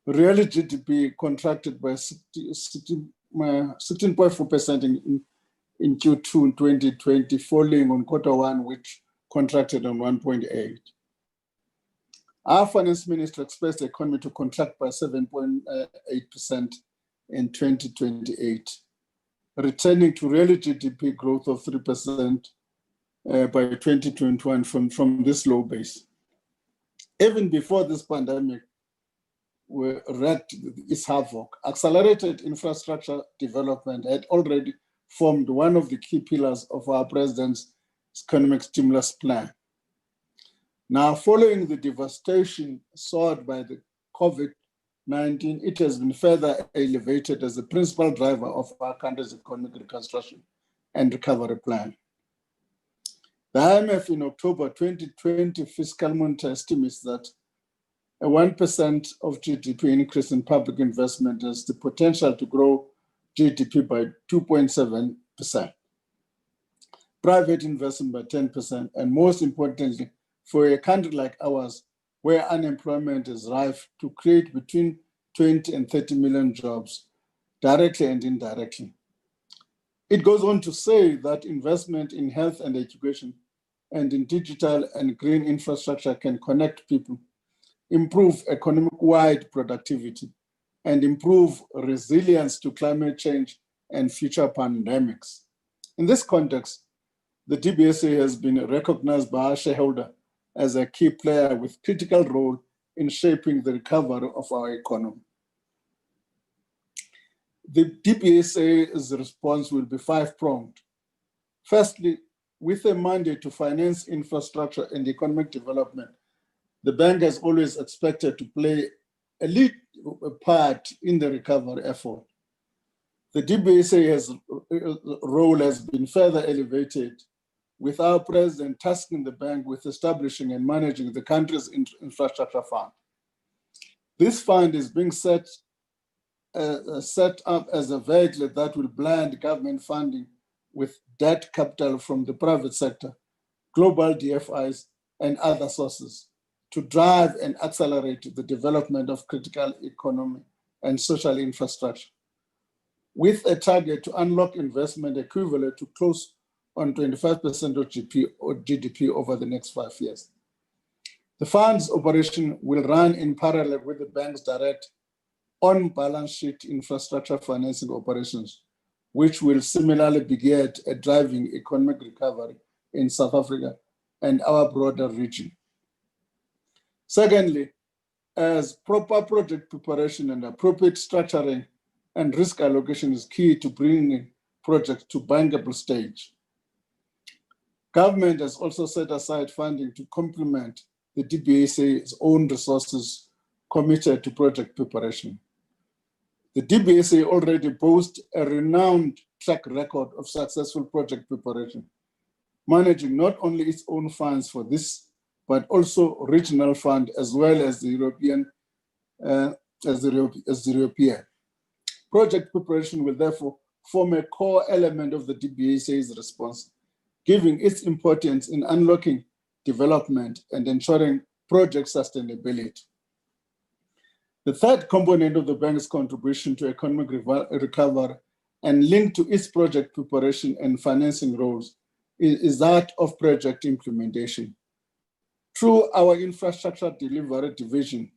Real GDP contracted by 16.4% in Q2 2020, falling on Q1, which contracted on 1.8. Our finance minister expects the economy to contract by 7.8% in 2028, returning to real GDP growth of 3% by 2021 from this low base. Even before this pandemic wreaked its havoc, accelerated infrastructure development had already formed one of the key pillars of our president's economic stimulus plan. Now, following the devastation sought by the COVID-19, it has been further elevated as the principal driver of our country's economic reconstruction and recovery plan. The IMF in October 2020 fiscal monitor estimates that a 1% of GDP increase in public investment has the potential to grow GDP by 2.7%, private investment by 10%, and most importantly, for a country like ours, where unemployment is rife, to create between 20 and 30 million jobs, directly and indirectly. It goes on to say that investment in health and education and in digital and green infrastructure can connect people, improve economic-wide productivity, and improve resilience to climate change and future pandemics. In this context, the DBSA has been recognized by our shareholder as a key player with critical role in shaping the recovery of our economy. The DBSA's response will be five-pronged. Firstly, with a mandate to finance infrastructure and economic development, the bank has always expected to play a lead part in the recovery effort. The DBSA's role has been further elevated, with our president tasking the bank with establishing and managing the country's infrastructure fund. This fund is being set up as a vehicle that will blend government funding with debt capital from the private sector, global DFIs, and other sources to drive and accelerate the development of critical economic and social infrastructure, with a target to unlock investment equivalent to close on 25% of GDP over the next 5 years. The fund's operation will run in parallel with the bank's direct on-balance sheet infrastructure financing operations, which will similarly be geared at driving economic recovery in South Africa and our broader region. Secondly, as proper project preparation and appropriate structuring and risk allocation is key to bringing projects to bankable stage. Government has also set aside funding to complement the DBSA's own resources committed to project preparation. The DBSA already boasts a renowned track record of successful project preparation, managing not only its own funds for this, but also regional fund as well as the European. Project preparation will therefore form a core element of the DBSA's response, giving its importance in unlocking development and ensuring project sustainability. The third component of the bank's contribution to economic recovery and linked to its project preparation and financing roles is that of project implementation. Through our infrastructure delivery division,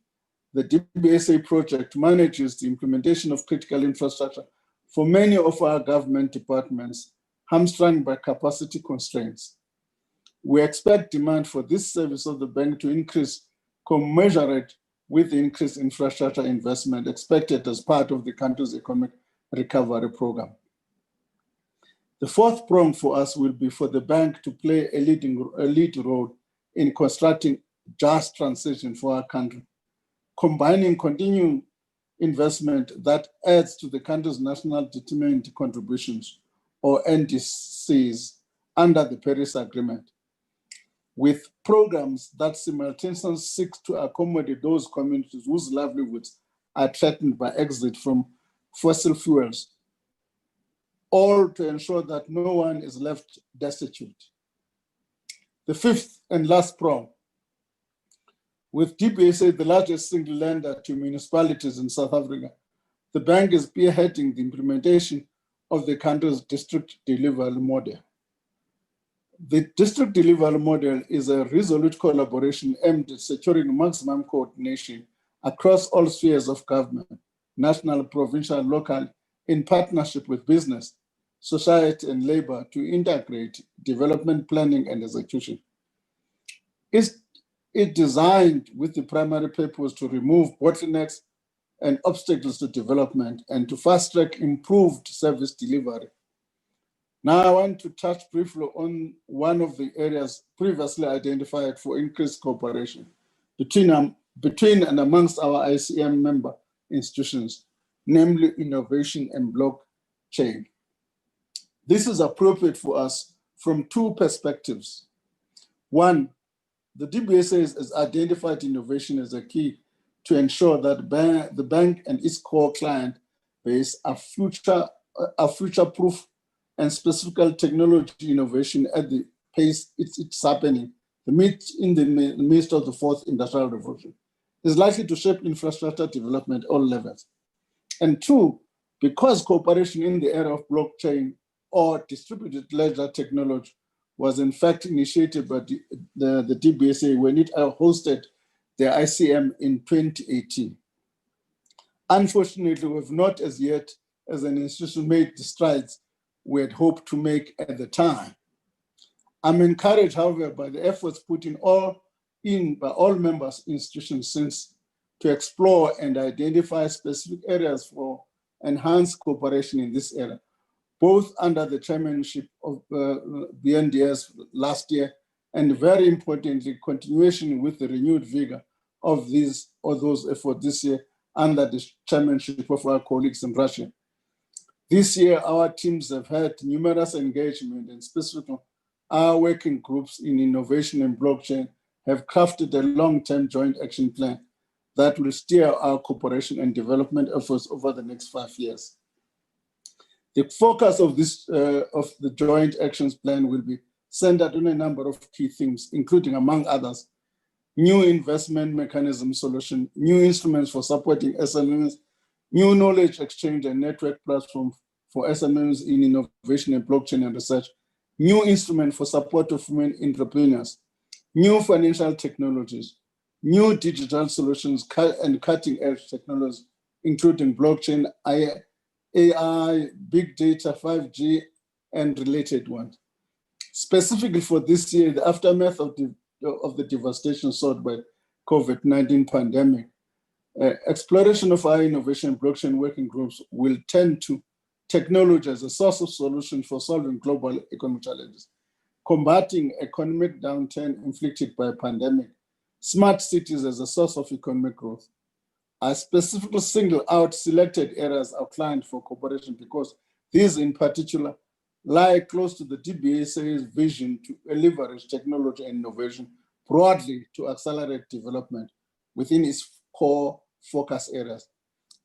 The DBSA project manages the implementation of critical infrastructure for many of our government departments, hamstrung by capacity constraints. We expect demand for this service of the bank to increase commensurate with the increased infrastructure investment expected as part of the country's economic recovery program. The fourth prong for us will be for the bank to play a lead role in constructing just transition for our country, combining continuing investment that adds to the country's national determined contributions, or NDCs, under the Paris Agreement, with programs that simultaneously seek to accommodate those communities whose livelihoods are threatened by exit from fossil fuels, all to ensure that no one is left destitute. The fifth and last prong, with DBSA the largest single lender to municipalities in South Africa, the bank is spearheading the implementation of the country's district delivery model. The district delivery model is a resolute collaboration aimed at securing maximum coordination across all spheres of government, national, provincial, local, in partnership with business, society, and labor to integrate development planning and execution. It's designed with the primary purpose to remove bottlenecks and obstacles to development and to fast-track improved service delivery. Now I want to touch briefly on one of the areas previously identified for increased cooperation between and amongst our ICM member institutions, namely innovation and blockchain. This is appropriate for us from two perspectives. One, the DBSA has identified innovation as a key to ensure that the bank and its core client base are future-proof, and specific technology innovation at the pace it's happening in the midst of the fourth industrial revolution is likely to shape infrastructure development at all levels. And two, because cooperation in the area of blockchain or distributed ledger technology was in fact initiated by the DBSA when it hosted the ICM in 2018. Unfortunately, we have not as yet, as an institution, made the strides we had hoped to make at the time. I'm encouraged, however, by the efforts put in by all members institutions since to explore and identify specific areas for enhanced cooperation in this area, both under the chairmanship of BNDS last year and very importantly, continuation with the renewed vigor of those efforts this year under the chairmanship of our colleagues in Russia. This year, our teams have had numerous engagement, and specifically our working groups in innovation and blockchain have crafted a long-term joint action plan that will steer our cooperation and development efforts over the next 5 years. The focus of the joint actions plan will be centered on a number of key themes, including, among others, new investment mechanism solution, new instruments for supporting SMEs, new knowledge exchange and network platform for SMEs in innovation and blockchain and research, new instrument for support of women entrepreneurs, new financial technologies, new digital solutions and cutting-edge technologies, including blockchain, AI, big data, 5G, and related ones. Specifically for this year, the aftermath of the devastation sought by COVID-19 pandemic, exploration of our innovation blockchain working groups will tend to technology as a source of solution for solving global economic challenges, combating economic downturn inflicted by a pandemic, smart cities as a source of economic growth. I specifically single out selected areas outlined for cooperation because these in particular lie close to the DBSA's vision to leverage technology and innovation broadly to accelerate development within its core focus areas.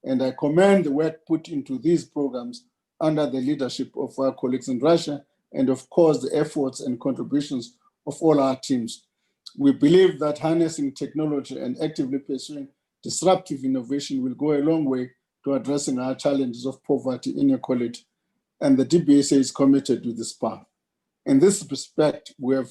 And I commend the work put into these programs under the leadership of our colleagues in Russia, and of course the efforts and contributions of all our teams. We believe that harnessing technology and actively pursuing disruptive innovation will go a long way to addressing our challenges of poverty, inequality, and the DBSA is committed to this path. In this respect, we have,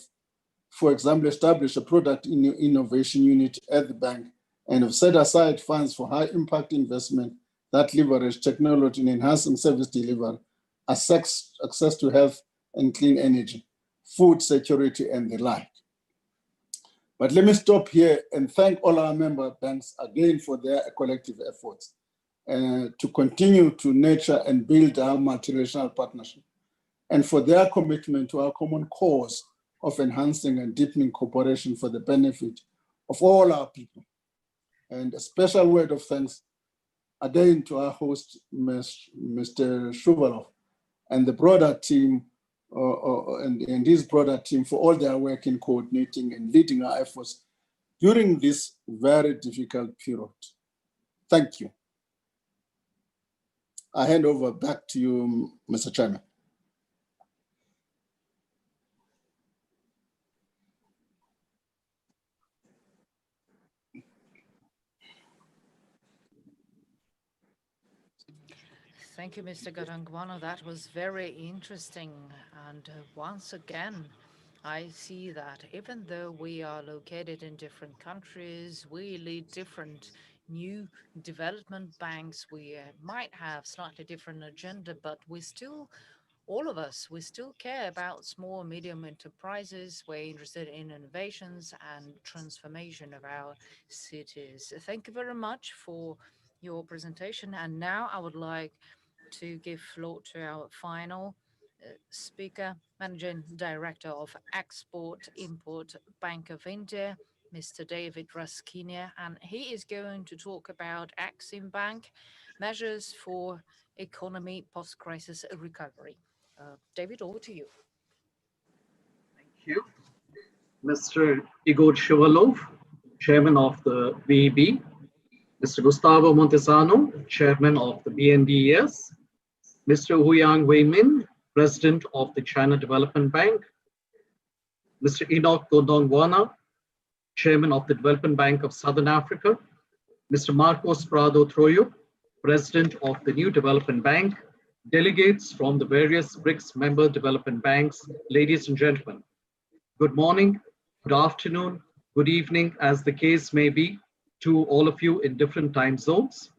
for example, established a product innovation unit at the bank and have set aside funds for high impact investment that leverage technology in enhancing service delivery, access to health and clean energy, food security, and the like. But let me stop here and thank all our member banks again for their collective efforts to continue to nurture and build our multilateral partnership, and for their commitment to our common cause of enhancing and deepening cooperation for the benefit of all our people. And a special word of thanks again to our host, Mr. Shuvalov, and the broader team, and his broader team for all their work in coordinating and leading our efforts during this very difficult period. Thank you. I hand over back to you, Mr. Chairman. Thank you, Mr. Garangwano. That was very interesting. And once again, I see that even though we are located in different countries, we lead different new development banks. We might have slightly different agenda, but we still, all of us, we still care about small and medium enterprises. We're interested in innovations and transformation of our cities. Thank you very much for your presentation. And now I would like to give floor to our final speaker, Managing Director of Export-Import Bank of India, Mr. David Raskinia, and he is going to talk about ICM Bank, measures for economy post-crisis recovery. David, over to you. Thank you. Mr. Igor Shuvalov, Chairman of the VEB, Mr. Gustavo Montesano, Chairman of the BNDES, Mr. Huyang Wei Min, President of the China Development Bank, Mr. Enoch Godongwana, Chairman of the Development Bank of Southern Africa, Mr. Marcos Prado Troyo, President of the New Development Bank, delegates from the various BRICS member development banks, ladies and gentlemen. Good morning, good afternoon, good evening, as the case may be, to all of you in different time zones.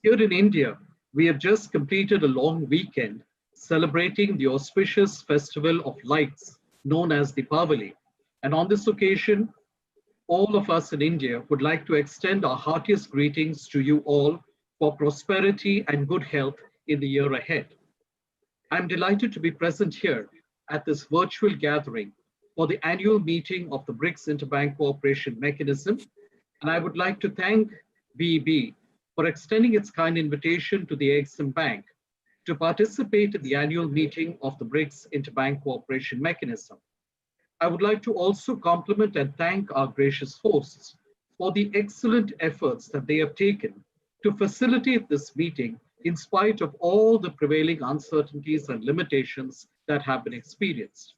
Here in India, we have just completed a long weekend celebrating the auspicious festival of lights known as Deepavali. And on this occasion, all of us in India would like to extend our heartiest greetings to you all for prosperity and good health in the year ahead. I'm delighted to be present here at this virtual gathering for the annual meeting of the BRICS Interbank Cooperation Mechanism, and I would like to thank VEB for extending its kind invitation to the ICM Bank to participate in the annual meeting of the BRICS Interbank Cooperation Mechanism. I would like to also compliment and thank our gracious hosts for the excellent efforts that they have taken to facilitate this meeting in spite of all the prevailing uncertainties and limitations that have been experienced.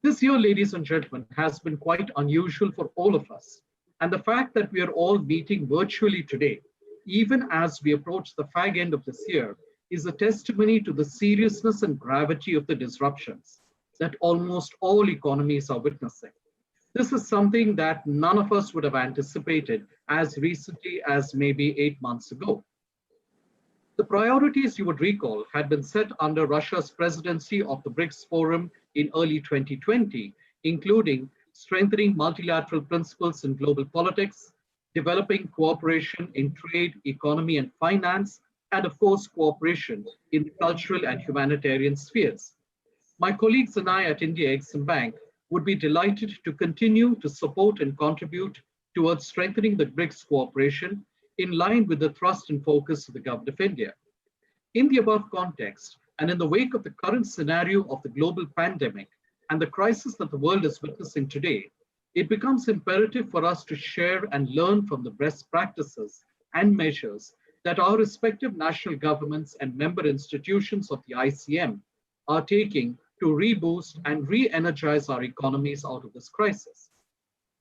This year, ladies and gentlemen, has been quite unusual for all of us. And the fact that we are all meeting virtually today, even as we approach the fag end of this year, is a testimony to the seriousness and gravity of the disruptions that almost all economies are witnessing. This is something that none of us would have anticipated as recently as maybe 8 months ago. The priorities, you would recall, had been set under Russia's presidency of the BRICS Forum in early 2020, including strengthening multilateral principles in global politics, developing cooperation in trade, economy, and finance, and of course, cooperation in the cultural and humanitarian spheres. My colleagues and I at India ICM Bank would be delighted to continue to support and contribute towards strengthening the BRICS cooperation in line with the thrust and focus of the Government of India. In the above context, and in the wake of the current scenario of the global pandemic and the crisis that the world is witnessing today, it becomes imperative for us to share and learn from the best practices and measures that our respective national governments and member institutions of the ICM are taking to reboost and re-energize our economies out of this crisis.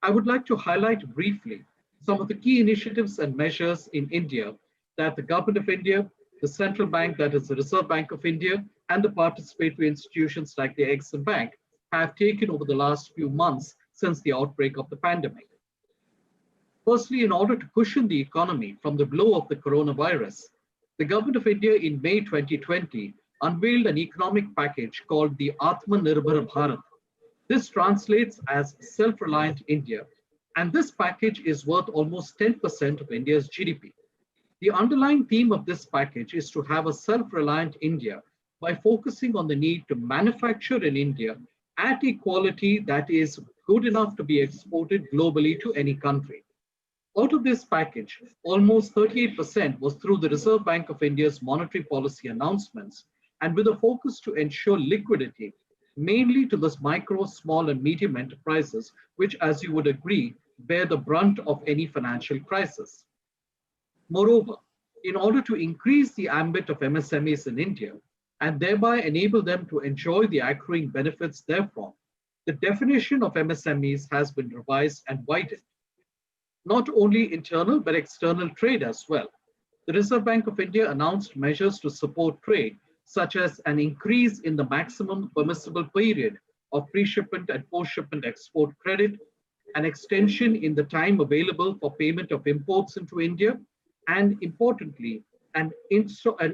I would like to highlight briefly some of the key initiatives and measures in India that the Government of India, the Central Bank, that is the Reserve Bank of India, and the participatory institutions like the ICM Bank have taken over the last few months since the outbreak of the pandemic. Firstly, in order to cushion the economy from the blow of the coronavirus, the Government of India in May 2020 unveiled an economic package called the Atmanirbhar Bharat. This translates as Self-Reliant India, and this package is worth almost 10% of India's GDP. The underlying theme of this package is to have a self-reliant India by focusing on the need to manufacture in India at a quality that is good enough to be exported globally to any country. Out of this package, almost 38% was through the Reserve Bank of India's monetary policy announcements, and with a focus to ensure liquidity, mainly to the micro, small, and medium enterprises, which, as you would agree, bear the brunt of any financial crisis. Moreover, in order to increase the ambit of MSMEs in India and thereby enable them to enjoy the accruing benefits therefrom, the definition of MSMEs has been revised and widened. Not only internal but external trade as well. The Reserve Bank of India announced measures to support trade, such as an increase in the maximum permissible period of pre-shipment and post-shipment export credit, an extension in the time available for payment of imports into India, and importantly, an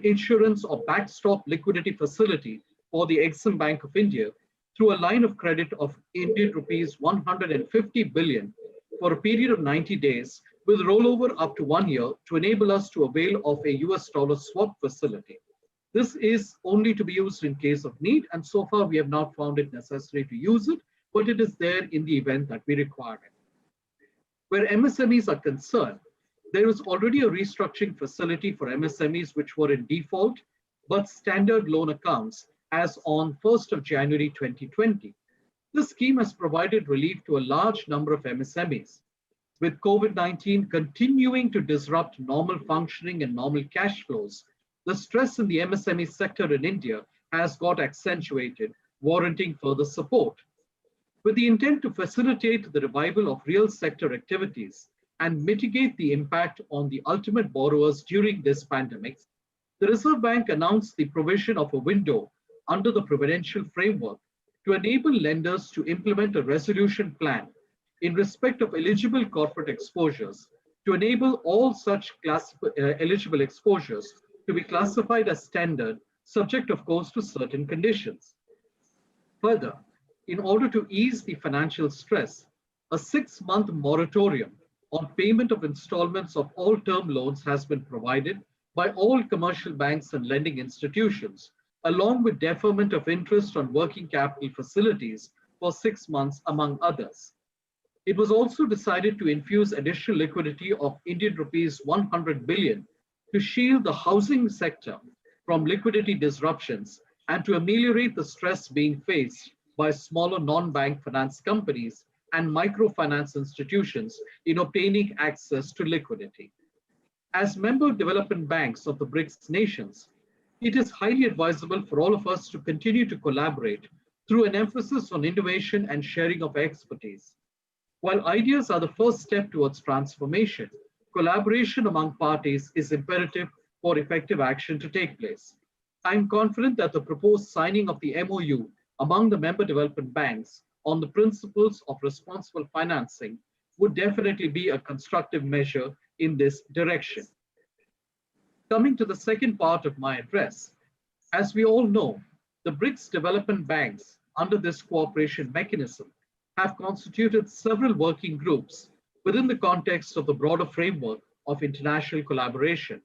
insurance or backstop liquidity facility for the Exim Bank of India through a line of credit of Indian rupees 150 billion for a period of 90 days with rollover up to 1 year to enable us to avail of a US dollar swap facility. This is only to be used in case of need, and so far we have not found it necessary to use it, but it is there in the event that we require it. Where MSMEs are concerned, there is already a restructuring facility for MSMEs which were in default, but standard loan accounts as on 1st of January 2020. This scheme has provided relief to a large number of MSMEs. With COVID-19 continuing to disrupt normal functioning and normal cash flows, the stress in the MSME sector in India has got accentuated, warranting further support. With the intent to facilitate the revival of real sector activities and mitigate the impact on the ultimate borrowers during this pandemic, the Reserve Bank announced the provision of a window under the Prudential Framework to enable lenders to implement a resolution plan in respect of eligible corporate exposures, to enable all such eligible exposures to be classified as standard, subject of course to certain conditions. Further, in order to ease the financial stress, a 6-month moratorium on payment of installments of all term loans has been provided by all commercial banks and lending institutions, along with deferment of interest on working capital facilities for 6 months, among others. It was also decided to infuse additional liquidity of Indian rupees 100 billion to shield the housing sector from liquidity disruptions and to ameliorate the stress being faced by smaller non-bank finance companies and microfinance institutions in obtaining access to liquidity. As member development banks of the BRICS nations, it is highly advisable for all of us to continue to collaborate through an emphasis on innovation and sharing of expertise. While ideas are the first step towards transformation, collaboration among parties is imperative for effective action to take place. I am confident that the proposed signing of the MOU among the member development banks on the principles of responsible financing would definitely be a constructive measure in this direction. Coming to the second part of my address, as we all know, the BRICS development banks under this cooperation mechanism have constituted several working groups within the context of the broader framework of international collaboration.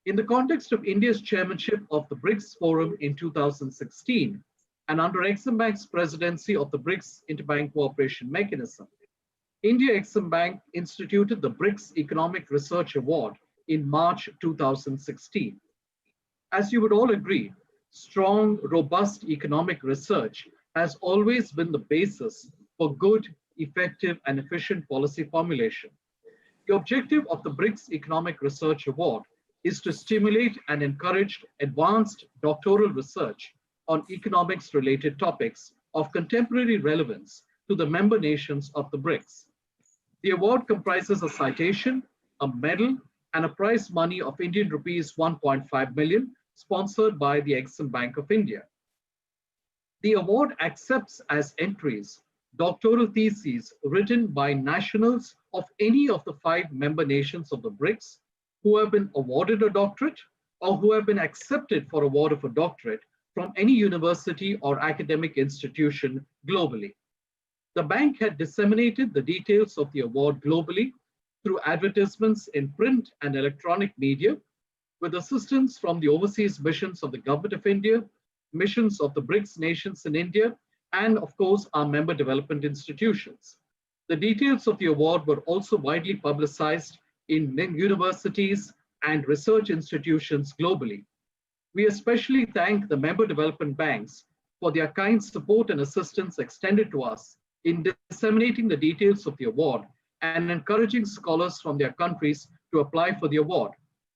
In the context of India's chairmanship of the BRICS Forum in 2016, and under Exim Bank's presidency of the BRICS Interbank Cooperation Mechanism, India Exim Bank instituted the BRICS Economic Research Award in March 2016. As you would all agree, strong, robust economic research has always been the basis for good, effective, and efficient policy formulation. The objective of the BRICS Economic Research Award is to stimulate and encourage advanced doctoral research on economics-related topics of contemporary relevance to the member nations of the BRICS. The award comprises a citation, a medal, and a prize money of Indian rupees 1.5 million, sponsored by the Exim Bank of India. The award accepts as entries doctoral theses written by nationals of any of the 5 member nations of the BRICS who have been awarded a doctorate or who have been accepted for award of a doctorate from any university or academic institution globally. The bank had disseminated the details of the award globally through advertisements in print and electronic media, with assistance from the overseas missions of the Government of India, missions of the BRICS nations in India, and of course, our member development institutions. The details of the award were also widely publicized in universities and research institutions globally. We especially thank the member development banks for their kind support and assistance extended to us in disseminating the details of the award and encouraging scholars from their countries to apply for the award.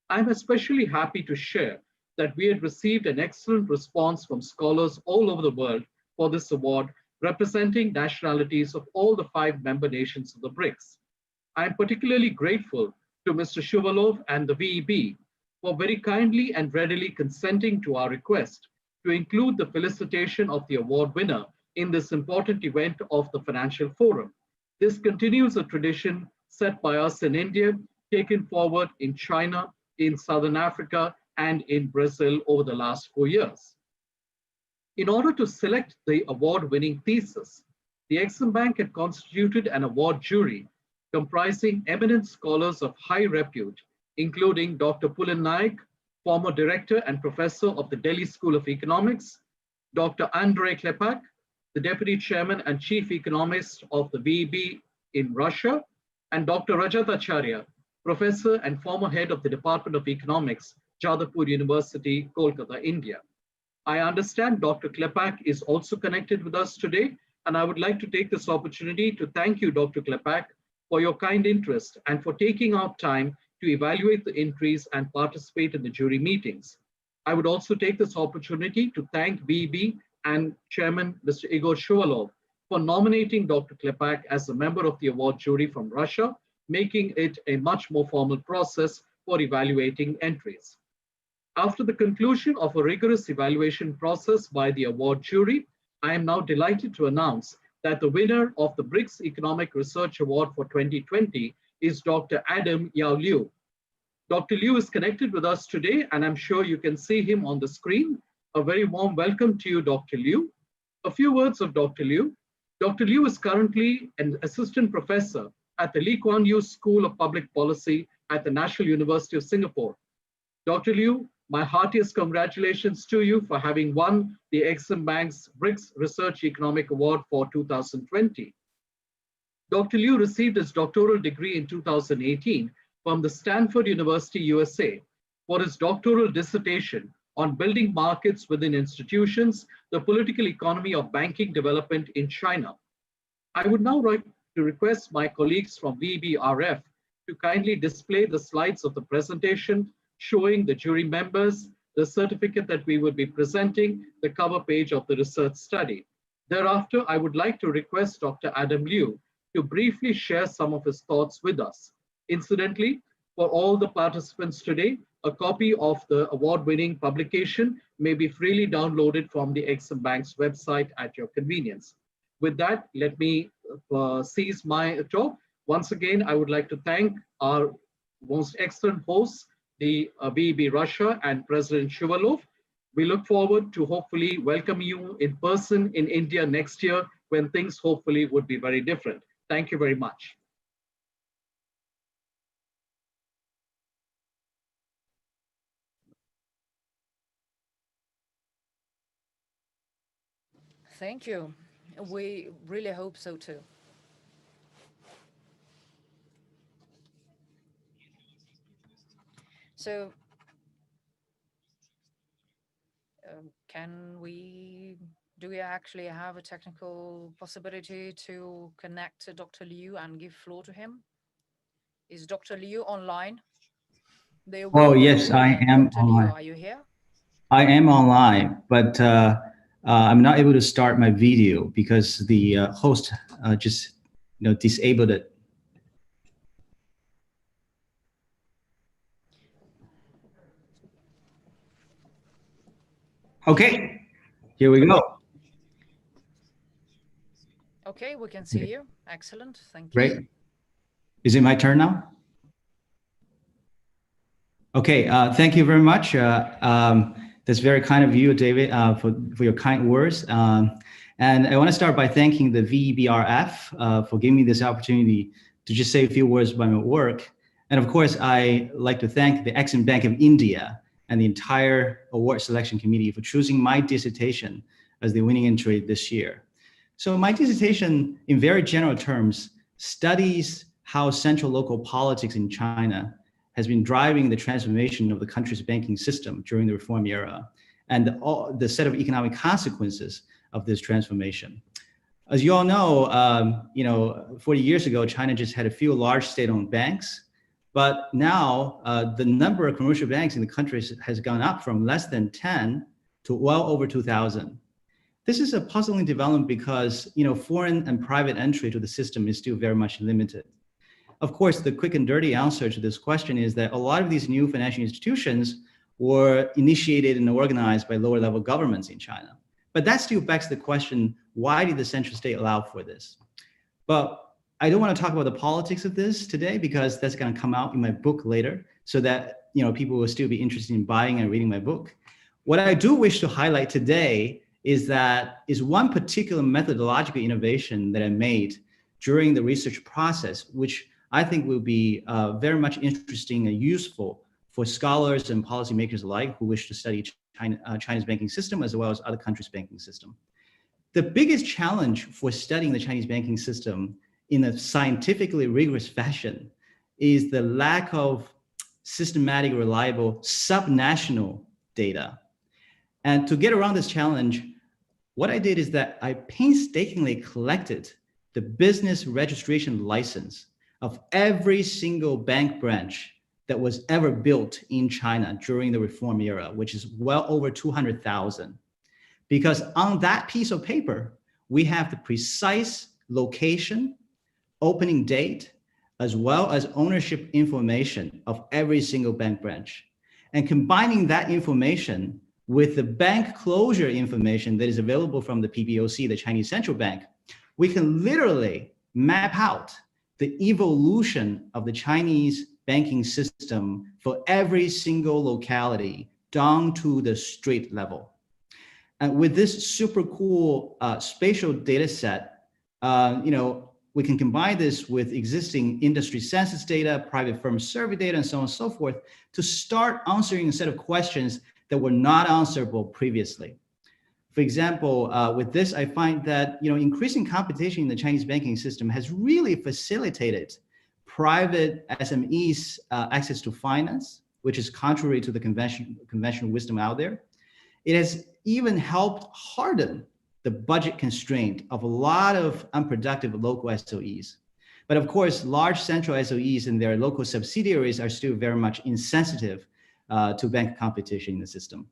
I'm especially happy to share that we had received an excellent response from scholars all over the world for this award, representing nationalities of all the 5 member nations of the BRICS. I am particularly grateful to Mr. Shuvalov and the VEB for very kindly and readily consenting to our request to include the felicitation of the award winner in this important event of the Financial Forum. This continues a tradition set by us in India, taken forward in China, in Southern Africa, and in Brazil over the last 4 years. In order to select the award-winning thesis, the Exim Bank had constituted an award jury comprising eminent scholars of high repute, including Dr. Pulin Naik, former director and professor of the Delhi School of Economics, Dr. Andrei Klepak, the deputy chairman and chief economist of the VEB in Russia, and Dr. Rajat Acharya, professor and former head of the Department of Economics, Jadavpur University, Kolkata, India. I understand Dr. Klepak is also connected with us today, and I would like to take this opportunity to thank you, Dr. Klepak, for your kind interest and for taking out time to evaluate the entries and participate in the jury meetings. I would also take this opportunity to thank VEB and Chairman Mr. Igor Shuvalov for nominating Dr. Klepak as a member of the award jury from Russia, making it a much more formal process for evaluating entries. After the conclusion of a rigorous evaluation process by the award jury, I am now delighted to announce that the winner of the BRICS Economic Research Award for 2020 is Dr. Adam Yao Liu. Dr. Liu is connected with us today, and I'm sure you can see him on the screen. A very warm welcome to you, Dr. Liu. A few words of Dr. Liu. Dr. Liu is currently an assistant professor at the Lee Kuan Yew School of Public Policy at the National University of Singapore. Dr. Liu, my heartiest congratulations to you for having won the Exim Bank's BRICS Research Economic Award for 2020. Dr. Liu received his doctoral degree in 2018 from the Stanford University, USA, for his doctoral dissertation on building markets within institutions, the political economy of banking development in China. I would now like to request my colleagues from VBRF to kindly display the slides of the presentation showing the jury members, the certificate that we will be presenting, the cover page of the research study. Thereafter, I would like to request Dr. Adam Liu to briefly share some of his thoughts with us. Incidentally, for all the participants today, a copy of the award-winning publication may be freely downloaded from the Exim Bank's website at your convenience. With that, let me seize my talk. Once again, I would like to thank our most excellent hosts, the VEB Russia and President Shuvalov. We look forward to hopefully welcoming you in person in India next year when things hopefully would be very different. Thank you very much. Thank you. We really hope so too. So, do we actually have a technical possibility to connect to Dr. Liu and give floor to him? Is Dr. Liu online? Oh, yes, I am Dr. online. Liu, are you here? I am online, but I'm not able to start my video because the host just disabled it. Okay, here we go. Okay, we can see you. Excellent, thank you. Great. Is it my turn now? Okay, thank you very much. That's very kind of you, David, for your kind words. And I want to start by thanking the VEBRF for giving me this opportunity to just say a few words about my work. And of course, I like to thank the Exim Bank of India and the entire award selection committee for choosing my dissertation as the winning entry this year. So my dissertation, in very general terms, studies how central local politics in China has been driving the transformation of the country's banking system during the reform era and the set of economic consequences of this transformation. As you all know, 40 years ago, China just had a few large state-owned banks, but now the number of commercial banks in the country has gone up from less than 10 to well over 2,000. This is a puzzling development because foreign and private entry to the system is still very much limited. Of course, the quick and dirty answer to this question is that a lot of these new financial institutions were initiated and organized by lower level governments in China. But that still begs the question, why did the central state allow for this? But I don't want to talk about the politics of this today because that's going to come out in my book later so that people will still be interested in buying and reading my book. What I do wish to highlight today is one particular methodological innovation that I made during the research process, which I think will be very much interesting and useful for scholars and policymakers alike who wish to study China's banking system as well as other countries' banking system. The biggest challenge for studying the Chinese banking system in a scientifically rigorous fashion is the lack of systematic, reliable, subnational data. And to get around this challenge, what I did is that I painstakingly collected the business registration license of every single bank branch that was ever built in China during the reform era, which is well over 200,000. Because on that piece of paper, we have the precise location, opening date, as well as ownership information of every single bank branch. And combining that information with the bank closure information that is available from the PBOC, the Chinese Central Bank, we can literally map out the evolution of the Chinese banking system for every single locality down to the street level. And with this super cool spatial data set, we can combine this with existing industry census data, private firm survey data, and so on and so forth to start answering a set of questions that were not answerable previously. For example, with this, I find that increasing competition in the Chinese banking system has really facilitated private SMEs access to finance, which is contrary to the conventional wisdom out there. It has even helped harden the budget constraint of a lot of unproductive local SOEs. But of course, large central SOEs and their local subsidiaries are still very much insensitive to bank competition in the system.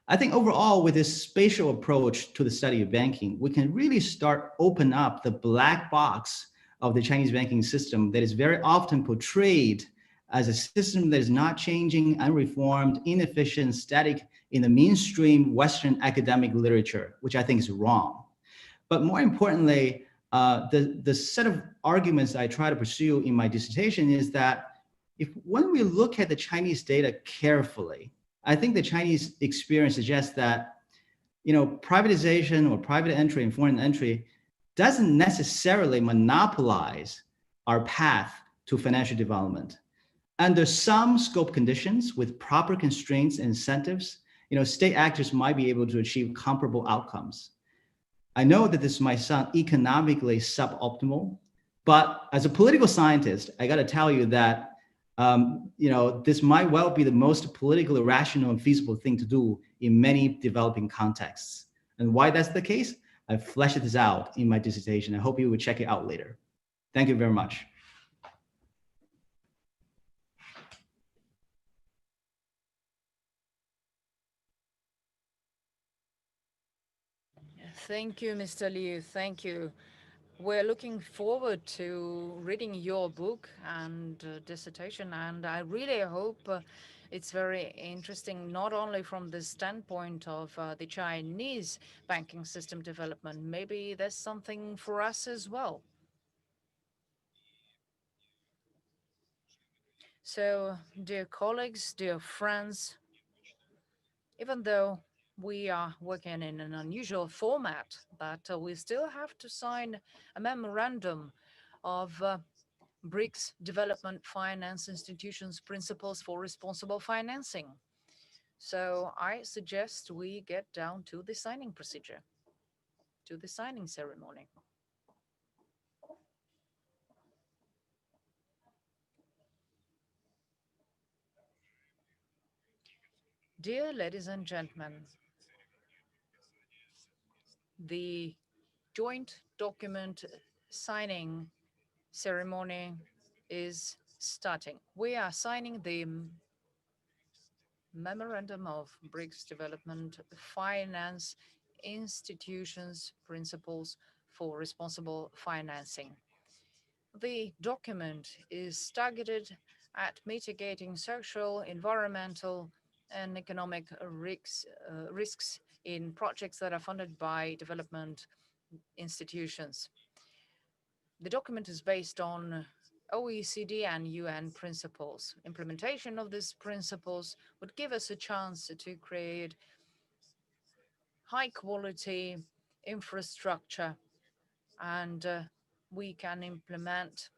I think overall, with this spatial approach to the study of banking, we can really start open up the black box of the Chinese banking system that is very often portrayed as a system that is not changing, unreformed, inefficient, static in the mainstream Western academic literature, which I think is wrong. But more importantly, the set of arguments I try to pursue in my dissertation is that when we look at the Chinese data carefully, I think the Chinese experience suggests that privatization or private entry and foreign entry doesn't necessarily monopolize our path to financial development. Under some scope conditions with proper constraints and incentives, state actors might be able to achieve comparable outcomes. I know that this might sound economically suboptimal, but as a political scientist, I got to tell you that this might well be the most politically rational and feasible thing to do in many developing contexts. And why that's the case, I fleshed this out in my dissertation. I hope you will check it out later. Thank you very much. Thank you, Mr. Liu. Thank you. We're looking forward to reading your book and dissertation, and I really hope it's very interesting, not only from the standpoint of the Chinese banking system development. Maybe there's something for us as well. So, dear colleagues, dear friends, even though we are working in an unusual format, but we still have to sign a memorandum of BRICS Development Finance Institutions Principles for Responsible Financing. So I suggest we get down to the signing procedure, to the signing ceremony. Dear ladies and gentlemen, the joint document signing ceremony is starting. We are signing the Memorandum of BRICS Development Finance Institutions Principles for Responsible Financing. The document is targeted at mitigating social, environmental, and economic risks in projects that are funded by development institutions. The document is based on OECD and UN principles. Implementation of these principles would give us a chance to create high quality infrastructure, and we can implement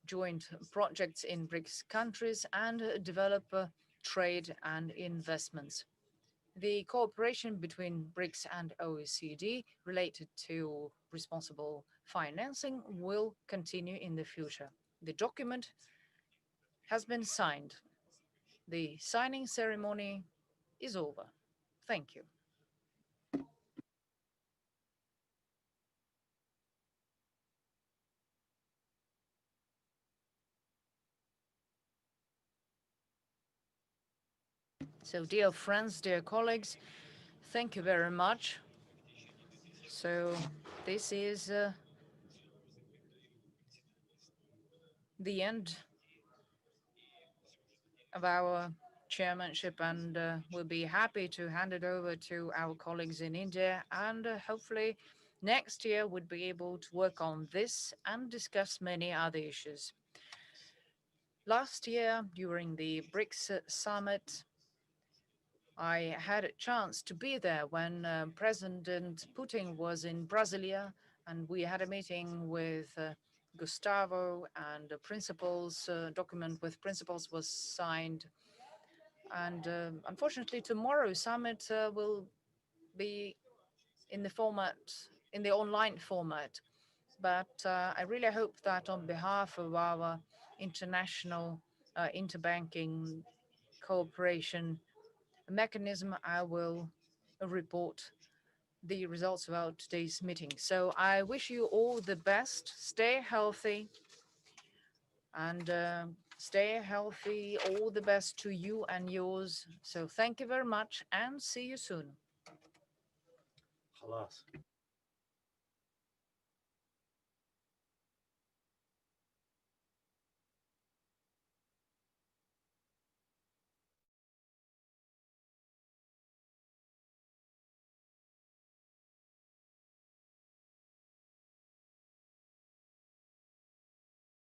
joint projects in BRICS countries and develop trade and investments. The cooperation between BRICS and OECD related to responsible financing will continue in the future. The document has been signed. The signing ceremony is over. Thank you. So, dear friends, dear colleagues, thank you very much. So, this is the end of our chairmanship, and we'll be happy to hand it over to our colleagues in India, and hopefully next year we'd be able to work on this and discuss many other issues. Last year, during the BRICS summit, I had a chance to be there when President Putin was in Brasilia, and we had a meeting with Gustavo, and the principles document with principles was signed. And unfortunately, tomorrow's summit will be in the online format. But I really hope that on behalf of our international interbanking cooperation mechanism, I will report the results of our today's meeting. So I wish you all the best. Stay healthy, and stay healthy. All the best to you and yours. So thank you very much, and see you soon. خلاص